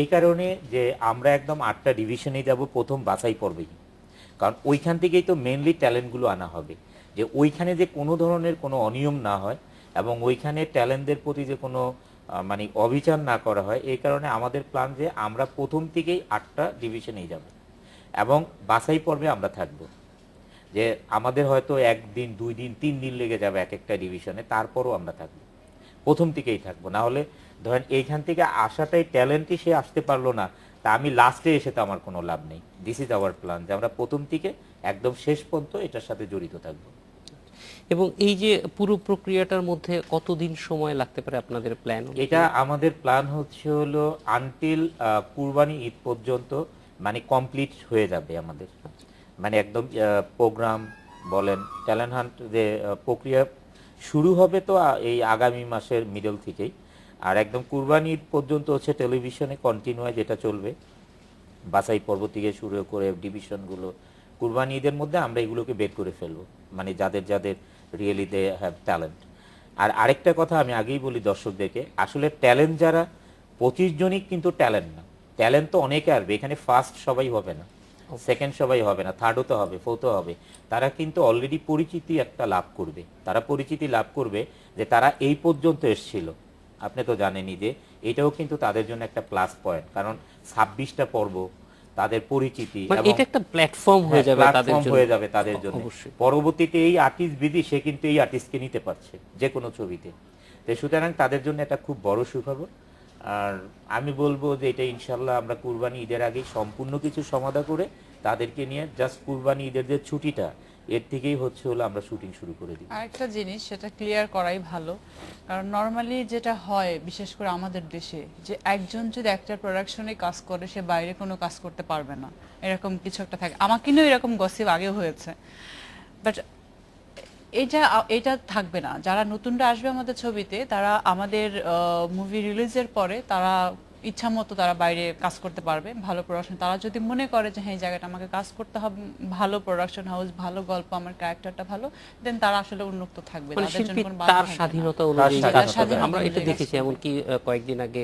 এই কারণে যে আমরা একদম 8টা ডিভিশনেই যাব প্রথম বাছাই পর্বেই, কারণ ওইখান থেকেই তো মেনলি ট্যালেন্টগুলো আনা হবে, যে ওইখানে যে কোনো ধরনের কোনো অনিয়ম না হয় এবং ওইখানে ট্যালেন্টদের প্রতি যে কোনো মানে অবিচার না করা হয়। এই কারণে আমাদের প্ল্যান যে আমরা প্রথম থেকেই 8টা ডিভিশনেই যাব এবং বাছাই পর্বে আমরা থাকব। যে আমাদের হয়তো 1 দিন 2 দিন 3 দিন লেগে যাবে এক একটা ডিভিশনে, তারপরও আমরা থাকবো, প্রথম থেকেই থাকবো। না হলে ধরেন এইখান থেকে আসাটাই ট্যালেন্টই সে আসতে পারলো না, তা আমি লাস্টে এসে তো আমার কোনো লাভ নেই। দিস ইজ আওয়ার প্ল্যান যে আমরা প্রথম থেকে একদম শেষ পর্যন্ত এটার সাথে জড়িত থাকবো। এবং এই যে পুরো প্রক্রিয়াটার মধ্যে কতদিন সময় লাগতে পারে আপনাদের প্ল্যান? এটা আমাদের প্ল্যান হচ্ছে হলো আনটিল কুরবানি ঈদ পর্যন্ত মানে কমপ্লিট হয়ে যাবে আমাদের, মানে একদম প্রোগ্রাম বলেন ট্যালেন্ট হান্ট যে প্রক্রিয়া শুরু হবে তো এই আগামী মাসের মিডল থেকেই, আর একদম কুরবানি ঈদ পর্যন্ত হচ্ছে টেলিভিশনে কন্টিনিউ যেটা চলবে, বাছাই পর্ব থেকে শুরু করে ডিভিশনগুলো কুরবানি ঈদের মধ্যে আমরা এগুলোকে বের করে ফেলবো, মানে যাদের যাদের রিয়েলি দে হ্যাভ ট্যালেন্ট। আর আরেকটা কথা আমি আগেই বলি দর্শকদেরকে, আসলে ট্যালেন্ট যারা 25 জনই কিন্তু ট্যালেন্ট না, ট্যালেন্ট তো অনেকে আসবে এখানে, ফার্স্ট সবাই হবে না, সেকেন্ড সবাই হবে না, থার্ডও তো হবে, ফোর্থও হবে। তারা কিন্তু অলরেডি পরিচিতি একটা লাভ করবে, তারা পরিচিতি লাভ করবে যে তারা এই পর্যন্ত এসেছিল। আপনি তো জানেনই যে এটাও কিন্তু তাদের জন্য একটা প্লাস পয়েন্ট, কারণ 26টা পর্ব তাদের পরিচিতি মানে এবং এটা একটা প্ল্যাটফর্ম হয়ে যাবে তাদের প্ল্যাটফর্ম জন্য। হয়ে যাবে তাদের জন্য। অবশ্যই। পরবর্তীতে এই আর্টিস্ট বিধি সে কিন্তু এই আর্টিস্টকে নিতে পারছে যে কোনো ছবিতে, তো সুতরাং তাদের জন্য এটা খুব বড় সুখবর। আর আমি বলবো যে এটা ইনশাল্লাহ আমরা কুরবানি ঈদের আগেই সম্পূর্ণ কিছু সমাধা করে তাদেরকে নিয়ে জাস্ট কুরবানি ঈদের যে ছুটিটা এর থেকেই হচ্ছে হলো আমরা শুটিং শুরু করে দিই। আরেকটা জিনিস সেটা ক্লিয়ার করাই ভালো, কারণ নর্মালি যেটা হয় বিশেষ করে আমাদের দেশে, যে একজন যদি একটা প্রোডাকশনে কাজ করে সে বাইরে কোনো কাজ করতে পারবে না, এরকম কিছু একটা থাকে। আমাকে নিয়েও এরকম গসিপ আগেও হয়েছে, বাট এটা থাকবে না। যারা নতুনরা আসবে আমাদের ছবিতে, তারা আমাদের মুভি রিলিজের পরে তারা ইচ্ছা মতো তারা বাইরে কাজ করতে পারবে, ভালো প্রোডাকশন। তারা যদি মনে করে যে হ্যাঁ এই জায়গাটা আমাকে কাজ করতে হবে, ভালো প্রোডাকশন হাউস, ভালো গল্প, আমার ক্যারেক্টারটা ভালো, দেন তারা আসলে উন্মুক্ত থাকবে, মানে তাদের জন্য শিল্পী কোনো বাধা তার থাকবে না। স্বাধীনতা অনুযায়ী তার কাজ স্বাধীনতা করবে। আমরা এটা অনুযায়ী কাজ দেখেছি, করবে। এমনকি কয়েকদিন আগে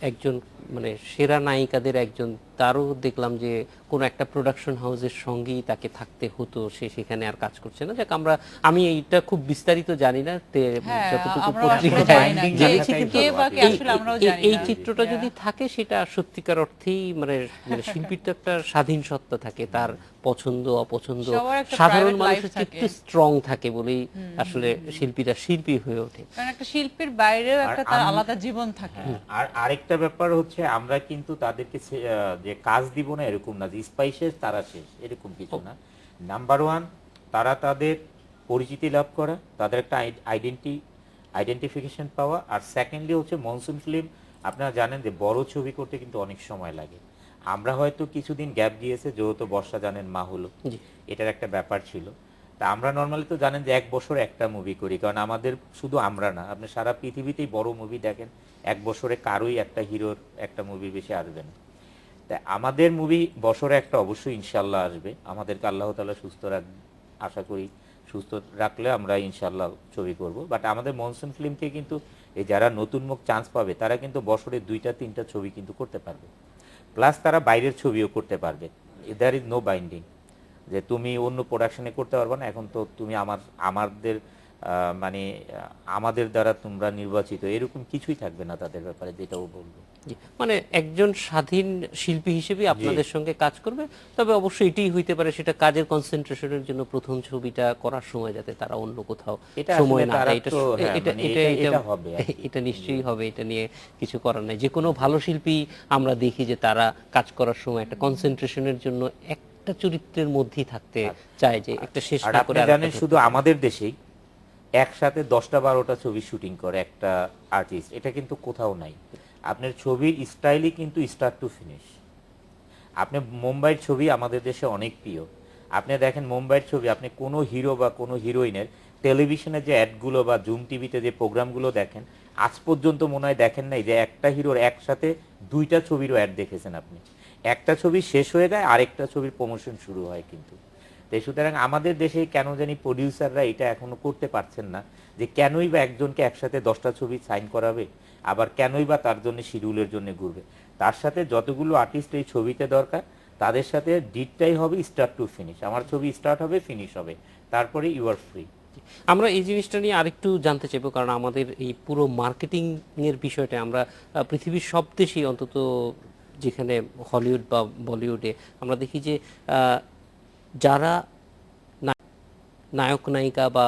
একজন মানে সেরা নায়িকাদের একজন, তারও দেখলাম যে কোনো একটা প্রোডাকশন হাউসের সঙ্গেই তাকে থাকতে হতো, সে সেখানে আর কাজ করছে না। যাক, আমি এইটা খুব বিস্তারিত জানি না, হ্যাঁ, যতটুকু আমরাও আসলে পত্রিকায় জানি না, জেনেছি, কে কিন্তু কে বা কে আসলে আমরাও জানি এই না। চিত্রটা যদি থাকে সেটা সত্যিকার অর্থেই মানে শিল্পীর তো একটা স্বাধীন সত্তা থাকে, তার পছন্দ অপছন্দ সবার একটা সাধারণ private মানুষের life চেয়ে থাকে। একটু স্ট্রং থাকে বলেই আসলে শিল্পীরা শিল্পী হয়ে ওঠে। কারণ একটা শিল্পীর বাইরেও আর একটা তার আমি- আলাদা জীবন থাকে। আর আরেকটা ব্যাপার হচ্ছে আমরা কিন্তু তাদেরকে যে কাজ দিব না এরকম না, যে স্পাই শেষ তারা শেষ এরকম কিছু না। নাম্বার 1 তারা তাদের পরিচিতি লাভ করা, তাদের একটা আইডেন্টিফিকেশন পাওয়া। আর সেকেন্ডলি হচ্ছে মনসুন ফিল্ম, আপনারা জানেন যে বড় ছবি করতে কিন্তু অনেক সময় লাগে। আমরা হয়তো কিছুদিন গ্যাপ দিয়েছে, যেহেতু বর্ষা জানেন মা হলো, জি। এটার একটা ব্যাপার ছিল। তা আমরা নর্মালি তো জানেন যে 1 বছর একটা মুভি করি, কারণ আমাদের শুধু আমরা না, আপনি সারা পৃথিবীতেই বড় মুভি দেখেন 1 বছরে কারোই একটা হিরোর একটা মুভি বেশি আসবে না। তা আমাদের মুভি বছরে একটা অবশ্যই ইনশাল্লাহ আসবে, আমাদেরকে আল্লাহ তাআলা সুস্থ আশা করি সুস্থ রাখলে আমরা ইনশাল্লাহ ছবি করব। বাট আমাদের মনসুন ফিল্মকে কিন্তু এই যারা নতুন মুখ চান্স পাবে তারা কিন্তু বছরে 2টা 3টা ছবি কিন্তু করতে পারবে, প্লাস তারা বাইরের ছবিও করতে পারবে। দেয়ার ইজ নো বাইন্ডিং যে তুমি অন্য প্রোডাকশনে করতে পারবে না, এখন তো তুমি আমাদের মানে আমাদের দ্বারা তোমরা নির্বাচিত, এরকম কিছুই থাকবে না তাদের ব্যাপারে, যেটাও বলবো। জি, মানে একজন স্বাধীন শিল্পী হিসেবে আপনাদের সঙ্গে কাজ করবে। তবে অবশ্যই এটাই হইতে পারে, সেটা কাজের কনসেন্ট্রেশনের জন্য প্রথম ছবিটা করার সময় যাতে তারা অন্য কোথাও এটা সময় আসলে না তারা দেয়, তো, হ্যাঁ, মানে এটা হবে আর কি। এটা নিশ্চয়ই হবে, এটা নিয়ে কিছু করার নাই। যে কোনো ভালো শিল্পী আমরা দেখি যে তারা কাজ করার সময় একটা কনসেন্ট্রেশনের জন্য একটা চরিত্রের মধ্যেই থাকতে চায়, যে একটা শেষ আর না আপনি করে আরেকটা জানেন ধরতে শুধু চায়। আমাদের দেশেই একসাথে 10টা 12টা ছবি শুটিং করে একটা আর্টিস্ট, এটা কিন্তু কোথাও নাই। আপনার ছবির স্টাইলই কিন্তু স্টার্ট টু ফিনিশ। আপনি মুম্বাইয়ের ছবি আমাদের দেশে অনেক প্রিয়, আপনি দেখেন মুম্বাইয়ের ছবি, আপনি কোনো হিরো বা কোনো হিরোইনের টেলিভিশনে যে অ্যাডগুলো বা জুম টিভিতে যে প্রোগ্রামগুলো দেখেন, আজ পর্যন্ত মনে হয় দেখেন নাই যে একটা হিরোর একসাথে 2টা ছবিরও অ্যাড দেখেছেন আপনি। একটা ছবি শেষ হয়ে যায় আরেকটা ছবির প্রমোশন শুরু হয় কিন্তু। তাই সুতরাং আমাদের দেশে কেন জানি প্রডিউসাররা এটা এখনো করতে পারছেন না, যে কেনই বা একজনকে একসাথে 10টা ছবি সাইন করাবে, আবার কেনই বা তার জন্য শিডিউলের জন্য ঘুরবে। তার সাথে যতগুলো আর্টিস্ট এই ছবিতে দরকার তাদের সাথে ডিটটাই হবে স্টার্ট টু ফিনিশ। আমার ছবি স্টার্ট হবে, ফিনিশ হবে, তারপরে ইউ আর ফ্রি। আমরা এই জিনিসটা নিয়ে আরেকটু জানতে চাইবো, কারণ আমাদের এই পুরো মার্কেটিং এর বিষয়টা আমরা পৃথিবীর সব দেশেই, অন্তত যেখানে হলিউড বা বলিউডে আমরা দেখি যে যারা নায়ক নায়িকা বা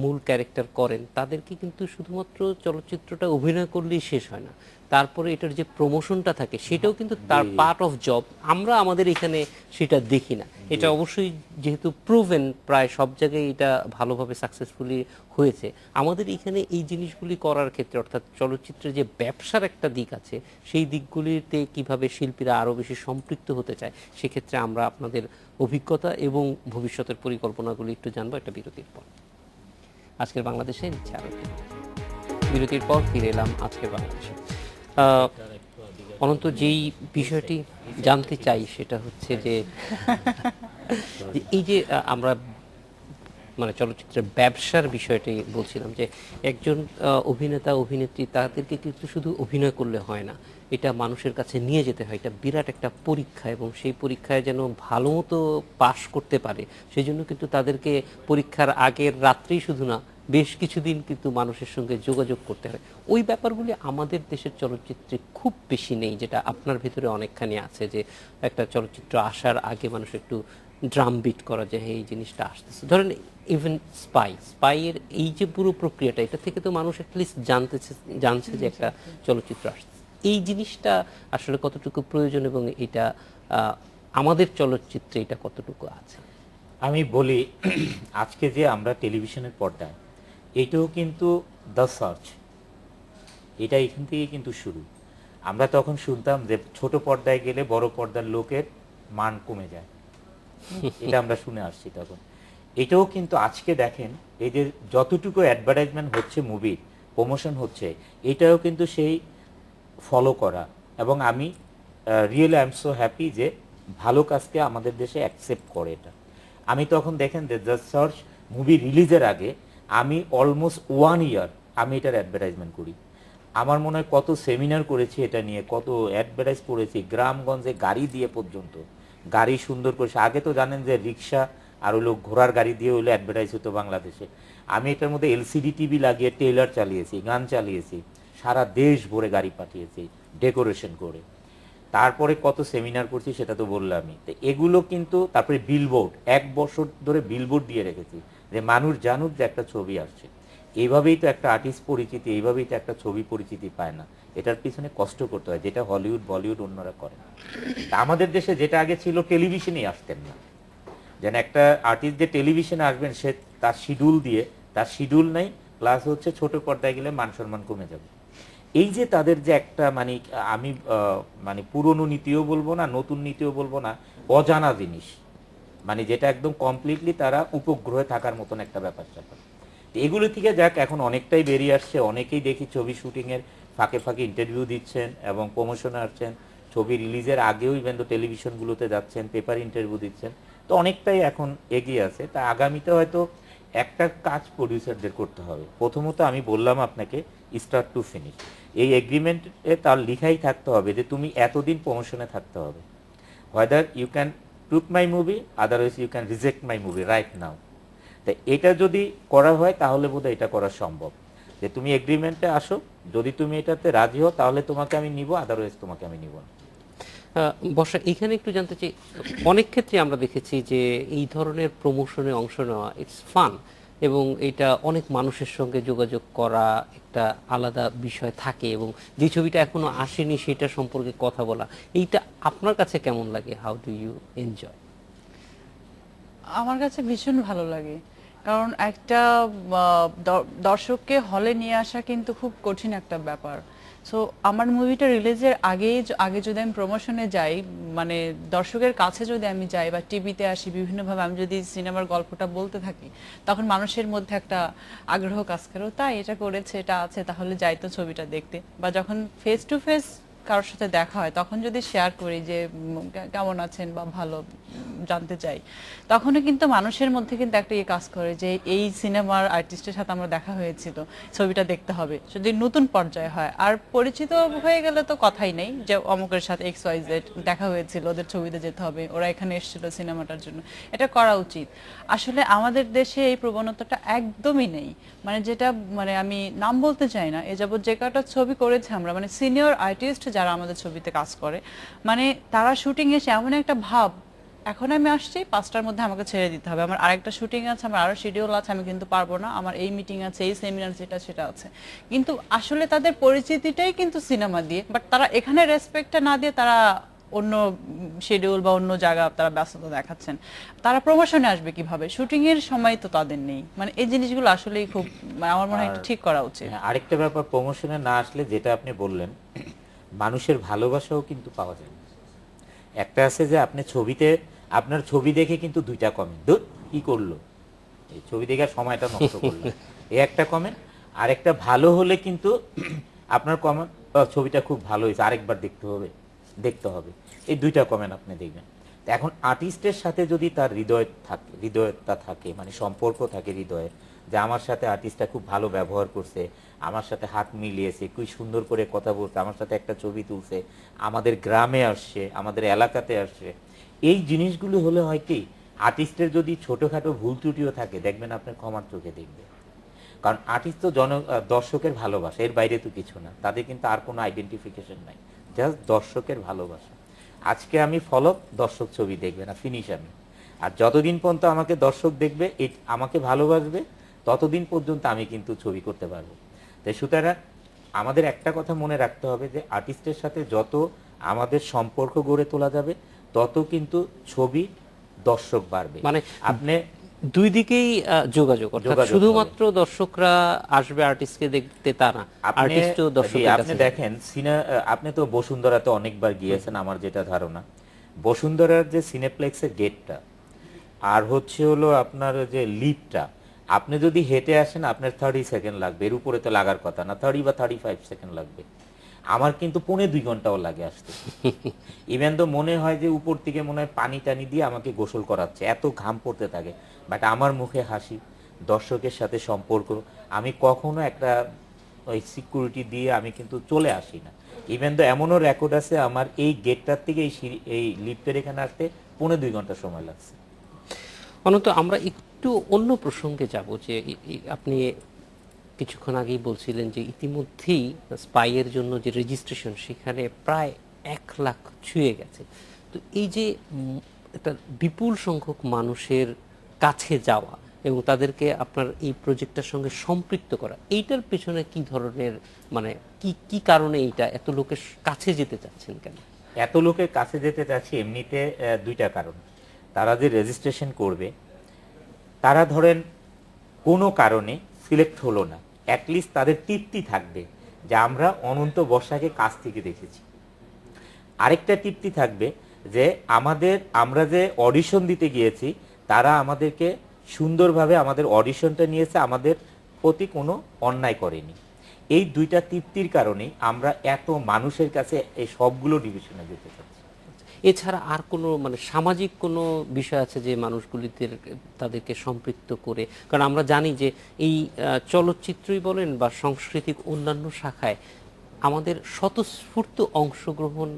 মূল ক্যারেক্টার করেন তাদেরকে কিন্তু শুধুমাত্র চলচ্চিত্রটা অভিনয় করলেই শেষ হয় না, তারপরে এটার যে প্রমোশনটা থাকে সেটাও কিন্তু তার পার্ট অফ জব। আমরা আমাদের এখানে সেটা দেখি না। এটা অবশ্যই যেহেতু প্রুভেন, প্রায় সব জায়গায় এটা ভালোভাবে সাকসেসফুলি হয়েছে। আমাদের এখানে এই জিনিসগুলি করার ক্ষেত্রে, অর্থাৎ চলচ্চিত্রের যে ব্যবসার একটা দিক আছে সেই দিকগুলিতে কিভাবে শিল্পীরা আরও বেশি সম্পৃক্ত হতে চায়, সেক্ষেত্রে আমরা আপনাদের অভিজ্ঞতা এবং ভবিষ্যতের পরিকল্পনাগুলি একটু জানবো একটা বিরতির পর। আজকের বাংলাদেশে নিচ্ছে আরো একটি বিরতির পর ফিরে এলাম আজকের বাংলাদেশে। অনন্ত, যেই বিষয়টি জানতে চাই সেটা হচ্ছে যে এই যে আমরা মানে চলচ্চিত্রের ব্যবসার বিষয়টি বলছিলাম, যে একজন অভিনেতা অভিনেত্রী তাদেরকে কিন্তু শুধু অভিনয় করলে হয় না, এটা মানুষের কাছে নিয়ে যেতে হয়। এটা বিরাট একটা পরীক্ষা, এবং সেই পরীক্ষায় যেন ভালো মতো পাশ করতে পারে সেই জন্য কিন্তু তাদেরকে পরীক্ষার আগের রাত্রেই শুধু না, বেশ কিছুদিন কিন্তু মানুষের সঙ্গে যোগাযোগ করতে হয়। ওই ব্যাপারগুলি আমাদের দেশের চলচ্চিত্রে খুব বেশি নেই, যেটা আপনার ভিতরে অনেকখানি আছে, যে একটা চলচ্চিত্র আসার আগে মানুষ একটু ড্রাম বিট করা যায়, এই জিনিসটা আসতেছে। ধরেন ইভেন স্পাইয়ের এই যে পুরো প্রক্রিয়াটা, এটা থেকে তো মানুষ অ্যাটলিস্ট জানছে যে একটা চলচ্চিত্র আসছে। এই জিনিসটা আসলে কতটুকু প্রয়োজন, এবং এটা আমাদের চলচ্চিত্রে এটা কতটুকু আছে? আমি বলি, আজকে যে আমরা টেলিভিশনের পর্দায়, এটাও কিন্তু দ্য সার্চ, এটা এখান থেকে কিন্তু শুরু। আমরা তখন শুনতাম যে ছোট পর্দায় গেলে বড় পর্দার লোকের মান কমে যায়, এটা আমরা শুনে আসছি তখন। এটাও কিন্তু আজকে দেখেন, এই যে যতটুকু অ্যাডভার্টাইজমেন্ট হচ্ছে, মুভির প্রমোশন হচ্ছে, এটাও কিন্তু সেই ফলো করা। এবং আমি really I am so happy যে ভালো কাজকে আমাদের দেশে অ্যাকসেপ্ট করে এটা। আমি তখন দেখেন যে দ্য সার্চ মুভি রিলিজের আগে আমি অলমোস্ট 1 ইয়ার আমি এটার অ্যাডভার্টাইজমেন্ট করি। আমার মনে হয় কত সেমিনার করেছি এটা নিয়ে, কত অ্যাডভার্টাইজ করেছি, গ্রামগঞ্জে গাড়ি দিয়ে পর্যন্ত, গাড়ি সুন্দর করেছে। আগে তো জানেন যে রিক্সা আর হলো ঘোড়ার গাড়ি দিয়ে হইলে অ্যাডভার্টাইজ হতো বাংলাদেশে। আমি এটার মধ্যে এলসিডি টিভি লাগিয়ে ট্রেলার চালিয়েছি, গান চালিয়েছি, সারা দেশ ভরে গাড়ি পাঠিয়েছি ডেকোরেশন করে। তারপরে কত সেমিনার করছি সেটা তো বললামই। তো এগুলো কিন্তু, তারপরে বিলবোর্ড, 1 বছর ধরে বিলবোর্ড দিয়ে রেখেছি যে মানুষ জানুক যে একটা ছবি আসছে। এইভাবেই তো একটা আর্টিস্ট পরিচিতি, এইভাবেই তো একটা ছবি পরিচিতি পায় না। এটার পিছনে কষ্ট করতে হয়, যেটা হলিউড বলিউড অন্যরা করে না। তা আমাদের দেশে যেটা আগে ছিল, টেলিভিশনেই আসতেন না। যেন একটা আর্টিস্ট যে টেলিভিশনে আসবেন, সে তার শিডিউল দিয়ে, তার শিডিউল নাই, প্লাস হচ্ছে ছোট পর্দায় গেলে মান সম্মান কমে যাবে। এই যে তাদের যে একটা মানে, আমি মানে পুরনো নীতিও বলবো না, নতুন নীতিও বলবো না, অজানা জিনিস, মানে যেটা একদম কমপ্লিটলি তারা উপগ্রহে থাকার মতন একটা ব্যাপার স্যাপার। এগুলো থেকে যাক এখন অনেকটাই বেরিয়ে আসছে। অনেকেই দেখি ছবি শুটিংয়ের ফাঁকে ফাঁকে ইন্টারভিউ দিচ্ছেন এবং প্রমোশনে আসছেন, ছবি রিলিজের আগেও ইভেন তো টেলিভিশনগুলোতে যাচ্ছেন, পেপার ইন্টারভিউ দিচ্ছেন। তো অনেকটাই এখন এগিয়ে আছে। তা আগামীতে হয়তো একটা কাজ প্রডিউসারদের করতে হবে। প্রথমত আমি বললাম আপনাকে, স্টার্ট টু ফিনিশ এই এগ্রিমেন্টে তার লিখাই থাকতে হবে যে তুমি এতদিন প্রমোশনে থাকতে হবে, whether you can took my movie, otherwise you can reject my movie right now. তাই এটা যদি করা হয় তাহলে বোধহয় এটা করা সম্ভব, যে তুমি এগ্রিমেন্টে আসো, যদি তুমি এটাতে রাজি হও তাহলে তোমাকে আমি নিব, আদারওয়াইজ তোমাকে আমি নিব না। বর্ষা, এখানে একটু জানতে চাই, অনেক ক্ষেত্রে আমরা দেখেছি যে এই ধরনের প্রমোশনে অংশ নেওয়া ইটস ফান, এবং এটা অনেক মানুষের সঙ্গে যোগাযোগ করা একটা আলাদা বিষয় থাকে, এবং যে ছবিটা এখনো আসেনি সেটা সম্পর্কে কথা বলা, এইটা আপনার কাছে কেমন লাগে? How do you enjoy? আমার কাছে ভীষণ ভালো লাগে, কারণ একটা দর্শককে হলে নিয়ে আসা কিন্তু খুব কঠিন একটা ব্যাপার। সো আমার মুভিটা রিলিজের আগে যদি আমি প্রমোশনে যাই, মানে দর্শকের কাছে যদি আমি যাই বা টিভিতে আসি, বিভিন্নভাবে আমি যদি সিনেমার গল্পটা বলতে থাকি, তখন মানুষের মধ্যে একটা আগ্রহ কাজ করে, তাই এটা করেছে, এটা আছে, তাহলে যাই তো ছবিটা দেখতে। বা যখন ফেস টু ফেস কারোর সাথে দেখা হয়, তখন যদি শেয়ার করি যে কেমন আছেন বা ভালো, জানতে চাই, তখনও কিন্তু মানুষের মধ্যে কিন্তু একটা ইয়ে কাজ করে যে এই সিনেমার আর্টিস্টের সাথে আমার দেখা হয়েছিল, ছবিটা দেখতে হবে, যদি নতুন পর্যায়ে হয়। আর পরিচিত হয়ে গেলে তো কথাই নেই, যে অমুকের সাথে XYZ দেখা হয়েছিল, ওদের ছবিতে যেতে হবে, ওরা এখানে এসেছিল সিনেমাটার জন্য, এটা করা উচিত। আসলে আমাদের দেশে এই প্রবণতাটা একদমই নেই, মানে যেটা মানে আমি নাম বলতে চাই না, এ যাবৎ যে কটা ছবি করেছে আমরা, মানে সিনিয়র আর্টিস্ট যারা আমাদের ছবিতে কাজ করে, মানে তারা শুটিং এসে এমন একটা ভাব, এখন আমি আসছি 5টার মধ্যে আমাকে ছেড়ে দিতে হবে, আমার আরেকটা শুটিং আছে, আমার আরো শিডিউল আছে, আমি কিন্তু পারবো না, আমার এই মিটিং আছে, এই সেমিনার যেটা সেটা আছে। কিন্তু আসলে তাদের পরিচিতিটাই কিন্তু সিনেমা দিয়ে, বাট তারা এখানে রেসপেক্টটা না দিয়ে তারা অন্য শিডিউল বা অন্য জায়গা তারা ব্যস্ততা দেখাচ্ছেন। তারা প্রমোশনে আসবে কিভাবে? শুটিং এর সময় তো তাদের নেই। মানে এই জিনিসগুলো আসলেই খুব, মানে আমার মনে হয় একটু ঠিক করা উচিত। হ্যাঁ, আরেকটা ব্যাপার, প্রমোশনে না আসলে যেটা আপনি বললেন, মানুষের ভালোবাসাও কিন্তু পাওয়া যায় না। একটা আছে যে আপনি ছবিতে, আপনার ছবি দেখে কিন্তু 2টা কমেন্ট, ধুর কি করলো, এই ছবি দেখে সময়টা নষ্ট করলো, এই একটা কমেন্ট। আরেকটা ভালো হলে কিন্তু আপনার কমেন্ট, ছবিটা খুব ভালো হয়েছে, আরেকবার দেখতে হবে, এই 2টা কমেন্ট আপনি দেখবেন। তো এখন আর্টিস্টের সাথে যদি তার হৃদয়তা থাকে, মানে সম্পর্ক থাকে হৃদয়ে, যে আমার সাথে আর্টিস্টটা খুব ভালো ব্যবহার করছে, আমার সাথে হাত মিলিয়েছে, খুব সুন্দর করে কথা বলছে, আমার সাথে একটা ছবি তুলছে, আমাদের গ্রামে আসছে, আমাদের এলাকাতে আসছে, এই জিনিসগুলো হলে হয় কি, আর্টিস্টের যদি ছোটখাটো ভুল ত্রুটিও থাকে, দেখবেন আপনার ক্ষমার চোখে দেখবে। কারণ আর্টিস্ট তো দর্শকের ভালোবাসা, এর বাইরে তো কিছু না, তাদের কিন্তু আর কোনো আইডেন্টিফিকেশন নাই, জাস্ট দর্শকের ভালোবাসা। আজকে আমি ফলক, দর্শক ছবি দেখবে না, ফিনিশ আমি। আর যতদিন পর্যন্ত আমাকে দর্শক দেখবে, আমাকে ভালোবাসবে, ততদিন পর্যন্ত আমি কিন্তু ছবি করতে পারবো। তাই সুতরাং আমাদের একটা কথা মনে রাখতে হবে যে আর্টিস্টের সাথে যত আমাদের সম্পর্ক গড়ে তোলা যাবে, তত কিন্তু ছবি দর্শক বাড়বে। মানে আপনি দুই দিকেই যোগাযোগ, অর্থাৎ শুধুমাত্র দর্শকরা আসবে আর্টিস্টকে দেখতে তা না, আর্টিস্টও দর্শকের আপনি কাছে দেখেন আপনি তো বসুন্ধরাতে অনেকবার গিয়েছেন, আমার যেটা ধারণা, বসুন্ধরার যে সিনেপ্লেক্সের গেটটা আর হচ্ছে হলো আপনার যে লিফটটা, আপনি যদি হেঁটে আসেন আপনার 30 সেকেন্ড লাগবে, এর উপরে তো লাগার কথা না, 30 বা 35 সেকেন্ড লাগবে। আমার কিন্তু 1.5-2 ঘন্টাও লাগে আসতে। ইভেন তো মনে হয় যে উপর থেকে মনে হয় পানি টানি দিয়ে আমাকে গোসল করাচ্ছে, এত ঘাম পড়তে থাকে। বাট আমার মুখে হাসি, দর্শকের সাথে সম্পর্ক, আমি কখনো একটা ওই সিকিউরিটি দিয়ে আমি কিন্তু চলে আসি না। ইভেন তো এমনও রেকর্ড আছে আমার এই গেটটার থেকে এই লিফটের এখানে আসতে 1.5-2 ঘন্টা সময় লাগছে। অনন্ত, আমরা একটু অন্য প্রসঙ্গে যাব, যে আপনি কিছুক্ষণ আগেই বলছিলেন যে ইতিমধ্যেই স্পাইয়ের জন্য যে রেজিস্ট্রেশন সেখানে প্রায় 1 লাখ ছুঁয়ে গেছে। তো এই যে একটা বিপুল সংখ্যক মানুষের কাছে যাওয়া এবং তাদেরকে আপনার এই প্রজেক্টটার সঙ্গে সম্পৃক্ত করা, এইটার পেছনে কি ধরনের, মানে কি কারণে এইটা এত লোকের কাছে যেতে চাচ্ছেন কেন? এত লোকের কাছে যেতে চাচ্ছি এমনিতে 2টা কারণ। তারা যে রেজিস্ট্রেশন করবে, তারা ধরেন কোনো কারণে সিলেক্ট হলো না, অ্যাটলিস্ট তাদের তৃপ্তি থাকবে যে আমরা অনন্ত বর্ষাকে কাছ থেকে দেখেছি। আরেকটা তৃপ্তি থাকবে যে আমরা যে অডিশন দিতে গিয়েছি, তারা আমাদেরকে সুন্দরভাবে আমাদের অডিশনটা নিয়েছে, আমাদের প্রতি কোনো অন্যায় করেনি। এই 2টা তৃপ্তির কারণেই আমরা এত মানুষের কাছে এই সবগুলো ডিভিশনে যেতে চাচ্ছি। এছাড়া আর কোনো মানে সামাজিক কোনো বিষয় আছে যে মানুষগুলিতে তাদেরকে সম্পৃক্ত করে? কারণ আমরা জানি যে এই চলচ্চিত্রই বলেন বা সাংস্কৃতিক অন্যান্য শাখায় আমাদের স্বতঃস্ফূর্ত অংশগ্রহণ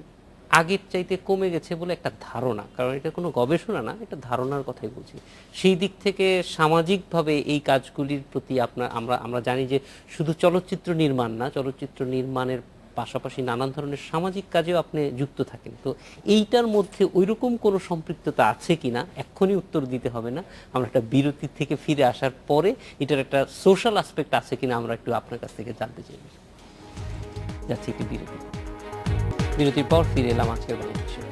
আগের চাইতে কমে গেছে বলে একটা ধারণা, কারণ এটা কোনো গবেষণা না, এটা ধারণার কথাই বলছি। সেই দিক থেকে সামাজিকভাবে এই কাজগুলির প্রতি আমরা জানি যে শুধু চলচ্চিত্র নির্মাণ না, চলচ্চিত্র নির্মাণের পাশাপাশি নানান ধরনের সামাজিক কাজেও আপনি যুক্ত থাকেন। তো এইটার মধ্যে ওইরকম কোনো সম্পৃক্ততা আছে কিনা এক্ষুনি উত্তর দিতে হবে না, আমরা একটা বিরতি থেকে ফিরে আসার পরে এটার একটা সোশ্যাল অ্যাসপেক্ট আছে কিনা আমরা একটু আপনার কাছ থেকে জানতে চাই। যাচ্ছি একটু বিরতির পর ফিরে এলাম আজকের বাংলা বিষয়।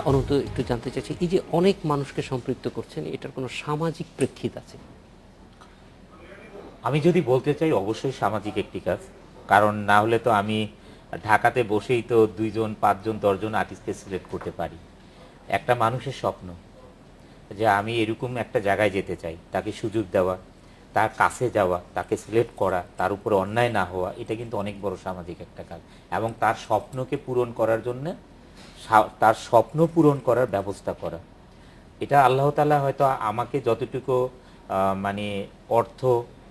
অনন্ত, একটু জানতে চাইছি, এই যে অনেক মানুষকে সম্পৃক্ত করছেন, এটার কোনো সামাজিক প্রেক্ষিত আছে? আমি যদি বলতে চাই, অবশ্যই সামাজিক একটি কাজ, কারণ না হলে তো আমি ঢাকাতে বসেই তো 2 জন 5 জন 10 জন আর্টিস্টকে সিলেক্ট করতে পারি। একটা মানুষের স্বপ্ন যে আমি এরকম একটা জায়গায় যেতে চাই, তাকে সুযোগ দেওয়া, তার কাছে যাওয়া, তাকে সিলেক্ট করা, তার উপরে অন্যায় না হওয়া, এটা কিন্তু অনেক বড় সামাজিক একটা কাজ। এবং তার স্বপ্নকে পূরণ করার জন্য, তার স্বপ্ন পূরণ করার ব্যবস্থা করা। এটা আল্লাহ তাআলা হয়তো আমাকে যতটুকু মানে অর্থ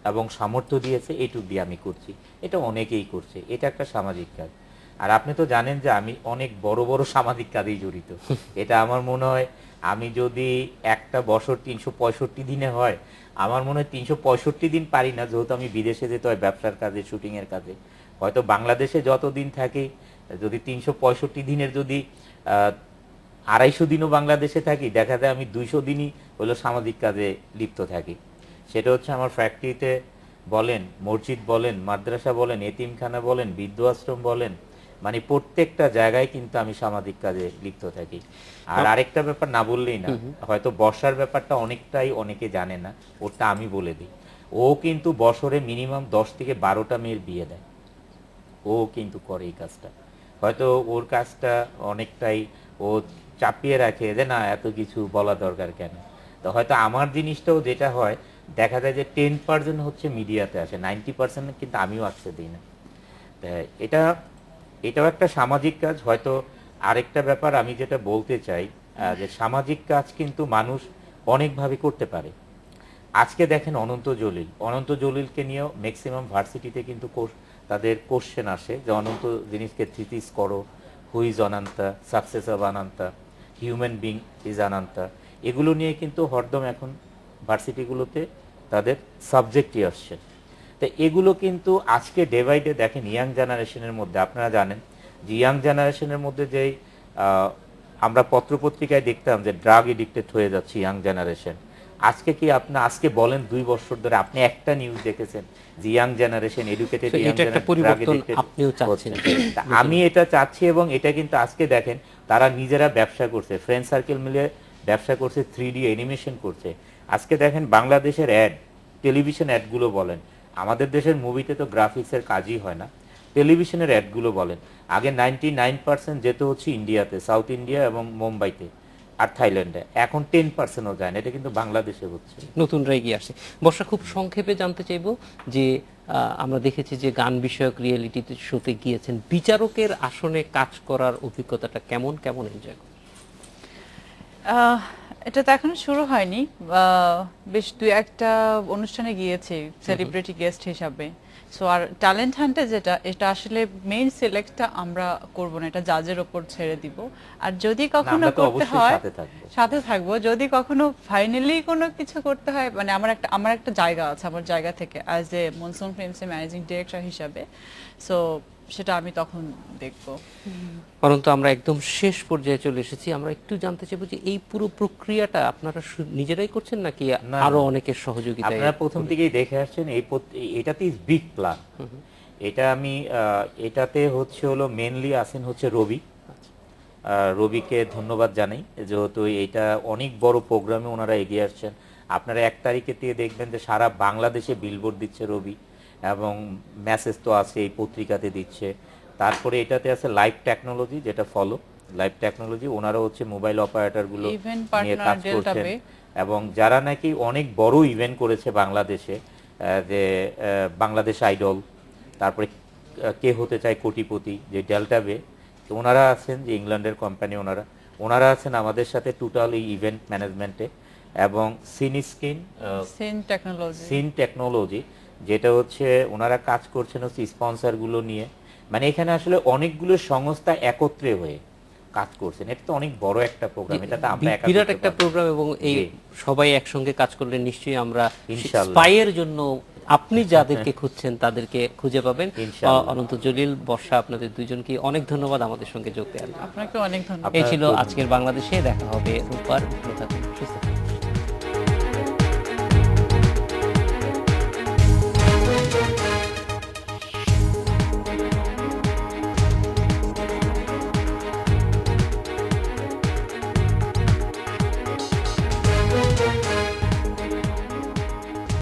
এবং সামর্থ্য দিয়েছে এইটুকু দিয়ে আমি করছি, এটা অনেকেই করছে, এটা একটা সামাজিক কাজ। আর আপনি তো জানেন যে আমি অনেক বড় বড় সামাজিক কাজেই জড়িত। এটা আমার মনে হয় আমি যদি একটা বছর 365 দিনে হয়, আমার মনে হয় 365 দিন পারি না, যেহেতু আমি বিদেশে যেতে হয় ব্যবসার কাজে, শুটিং এর কাজে। হয়তো বাংলাদেশে যত দিন থাকি, যদি 365 দিনের যদি 250 দিনও বাংলাদেশে থাকি, দেখা যায় আমি 200 দিনই হলো সামাজিক কাজে লিপ্ত থাকি। সেটা হচ্ছে আমার ফ্যাক্টরিতে বলেন, মসজিদ বলেন, মাদ্রাসা বলেন, এতিমখানা বলেন, বৃদ্ধ আশ্রম বলেন, মানে প্রত্যেকটা জায়গায় কিন্তু আমি সামাজিক কাজে লিপ্ত থাকি। আর আরেকটা ব্যাপার না বললেই না, হয়তো বর্ষার ব্যাপারটা অনেকটাই অনেকে জানে না, ওটা আমি বলে দিই। ও কিন্তু বছরে মিনিমাম 10 থেকে 12টা মেয়ের বিয়ে দেয়, ও কিন্তু করে এই কাজটা। হয়তো ওর কাজটা অনেকটাই ও চাপিয়ে রাখে যে না এত কিছু বলা দরকার কেন। তো হয়তো আমার জিনিসটাও যেটা হয়, দেখা যায় যে 10% হচ্ছে মিডিয়াতে আসে, 90% কিন্তু আমিও আসতে দিই না। এটাও একটা সামাজিক কাজ। হয়তো আরেকটা ব্যাপার আমি যেটা বলতে চাই, যে সামাজিক কাজ কিন্তু মানুষ অনেকভাবে করতে পারে। আজকে দেখেন অনন্ত জলিলকে নিয়েও ম্যাক্সিমাম ভার্সিটিতে কিন্তু তাদের কোশ্চেন আসে যে অনন্ত জিনিসকে থিসিস করো, who is Ananta, success of Ananta, human being is Ananta, এগুলো নিয়ে কিন্তু হরদম এখন ভার্সিটিগুলোতে তাদের সাবজেক্টই আসছে। তো এগুলো কিন্তু আজকে ডে বাই ডে দেখেন ইয়াং জেনারেশনের মধ্যে, আপনারা জানেন যে ইয়াং জেনারেশনের মধ্যে যেই আমরা পত্রপত্রিকায় দেখতাম যে ড্রাগ এডিক্টেড হয়ে যাচ্ছে ইয়াং জেনারেশন, আজকে কি আপনি আজকে বলেন 2 বছর ধরে আপনি একটা নিউজ দেখেছেন যে young generation educated young generation? আমি এটা চাচ্ছি, এবং এটা কিন্তু আজকে দেখেন তারা নিজেরা ব্যবসা করছে, ফ্রেন্ড সার্কেল মিলে ব্যবসা করছে, 3D অ্যানিমেশন করছে। আজকে দেখেন বাংলাদেশের অ্যাড, টেলিভিশন অ্যাডগুলো বলেন, আমাদের দেশের মুভিতে তো গ্রাফিক্সের কাজই হয় না, টেলিভিশনের অ্যাডগুলো বলেন, আগে 99% যেতে হচ্ছে ইন্ডিয়াতে, সাউথ ইন্ডিয়া এবং মুম্বাইতে আর থাইল্যান্ডে, এখন 10%ও যায় না, এটা কিন্তু বাংলাদেশে হচ্ছে। নতুনরা এগিয়ে আসে। বর্ষা, খুব সংক্ষেপে জানতে চাইবো যে আমরা দেখেছি যে গান বিষয়ক রিয়েলিটি শোতে গিয়েছেন, বিচারকের আসনে কাজ করার অভিজ্ঞতাটা কেমন এনজয় করেন? এটা তো এখনো শুরু হয়নি, বেশ 2-1টা অনুষ্ঠানে গিয়েছি সেলিব্রিটি গেস্ট হিসাবে। সো আর ট্যালেন্ট হান্টে যেটা, এটা আসলে মেইন সিলেক্টটা আমরা করব না, এটা জাজের উপর ছেড়ে দিব। আর যদি কখনো করতে হয় সাথে থাকবো, যদি কখনো ফাইনালি কোনো কিছু করতে হয়, মানে আমার একটা জায়গা আছে, আমার জায়গা থেকে অ্যাজ এ মনসুন ফিল্মসের ম্যানেজিং ডিরেক্টর হিসাবে, সো সেটা আমি তখন দেখবো। পরন্তু আমরা একদম শেষ পর্যায়ে চলে এসেছি, আমরা একটু জানতে চাইবো যে এই পুরো প্রক্রিয়াটা আপনারা নিজেরাই করছেন নাকি আরো অনেকের সহযোগিতা? আপনারা প্রথম থেকেই দেখে আসছেন, এটাতে বিগ প্ল্যান। এটা আমি এটাতে হচ্ছে হলো মেইনলি আসেন হচ্ছে রবিকে ধন্যবাদ জানাই, যেহেতু এটা অনেক বড় প্রোগ্রামে ওনারা এগিয়ে আসছেন। আপনারা 1 তারিখে দিয়ে দেখবেন যে সারা বাংলাদেশে বিলবোর্ড দিচ্ছে রবি, এবং মেসেজ তো আছে এই পত্রিকাতে দিচ্ছে। তারপরে এটাতে আছে লাইভ টেকনোলজি, যেটা লাইভ টেকনোলজি, ওনারা হচ্ছে মোবাইল অপারেটরগুলো নিয়ে কাজ করছেন, এবং যারা নাকি অনেক বড় ইভেন্ট করেছে বাংলাদেশে, যে বাংলাদেশ আইডল, তারপরে কে হতে চায় কোটিপতি, যে ডেল্টা বে, ওনারা আছেন, যে ইংল্যান্ডের কোম্পানি, ওনারা আছেন আমাদের সাথে টোটাল এই ইভেন্ট ম্যানেজমেন্টে। এবং সিন টেকনোলজি, যেটা হচ্ছে ওনারা কাজ করছেন হচ্ছে স্পন্সরগুলো নিয়ে, মানে এখানে আসলে অনেকগুলো সংস্থা একত্রে হয়ে কাজ করছেন। এটা তো অনেক বড় একটা প্রোগ্রাম, এটা তো আমরা বিরাট একটা প্রোগ্রাম, এবং এই সবাই একসঙ্গে কাজ করলে নিশ্চয়ই আমরা স্পাইয়ের জন্য আপনি যাদেরকে খুঁজছেন তাদেরকে খুঁজে পাবেন। অনন্ত জলিল, বর্ষা, আপনাদের দুইজনকে অনেক ধন্যবাদ আমাদের সঙ্গে যোগ দেওয়ার জন্য। আপনাকে অনেক ধন্যবাদ। এই ছিল আজকের বাংলাদেশে, দেখা হবে রোববার। ভালো থাকুন, সুস্থ থাকুন।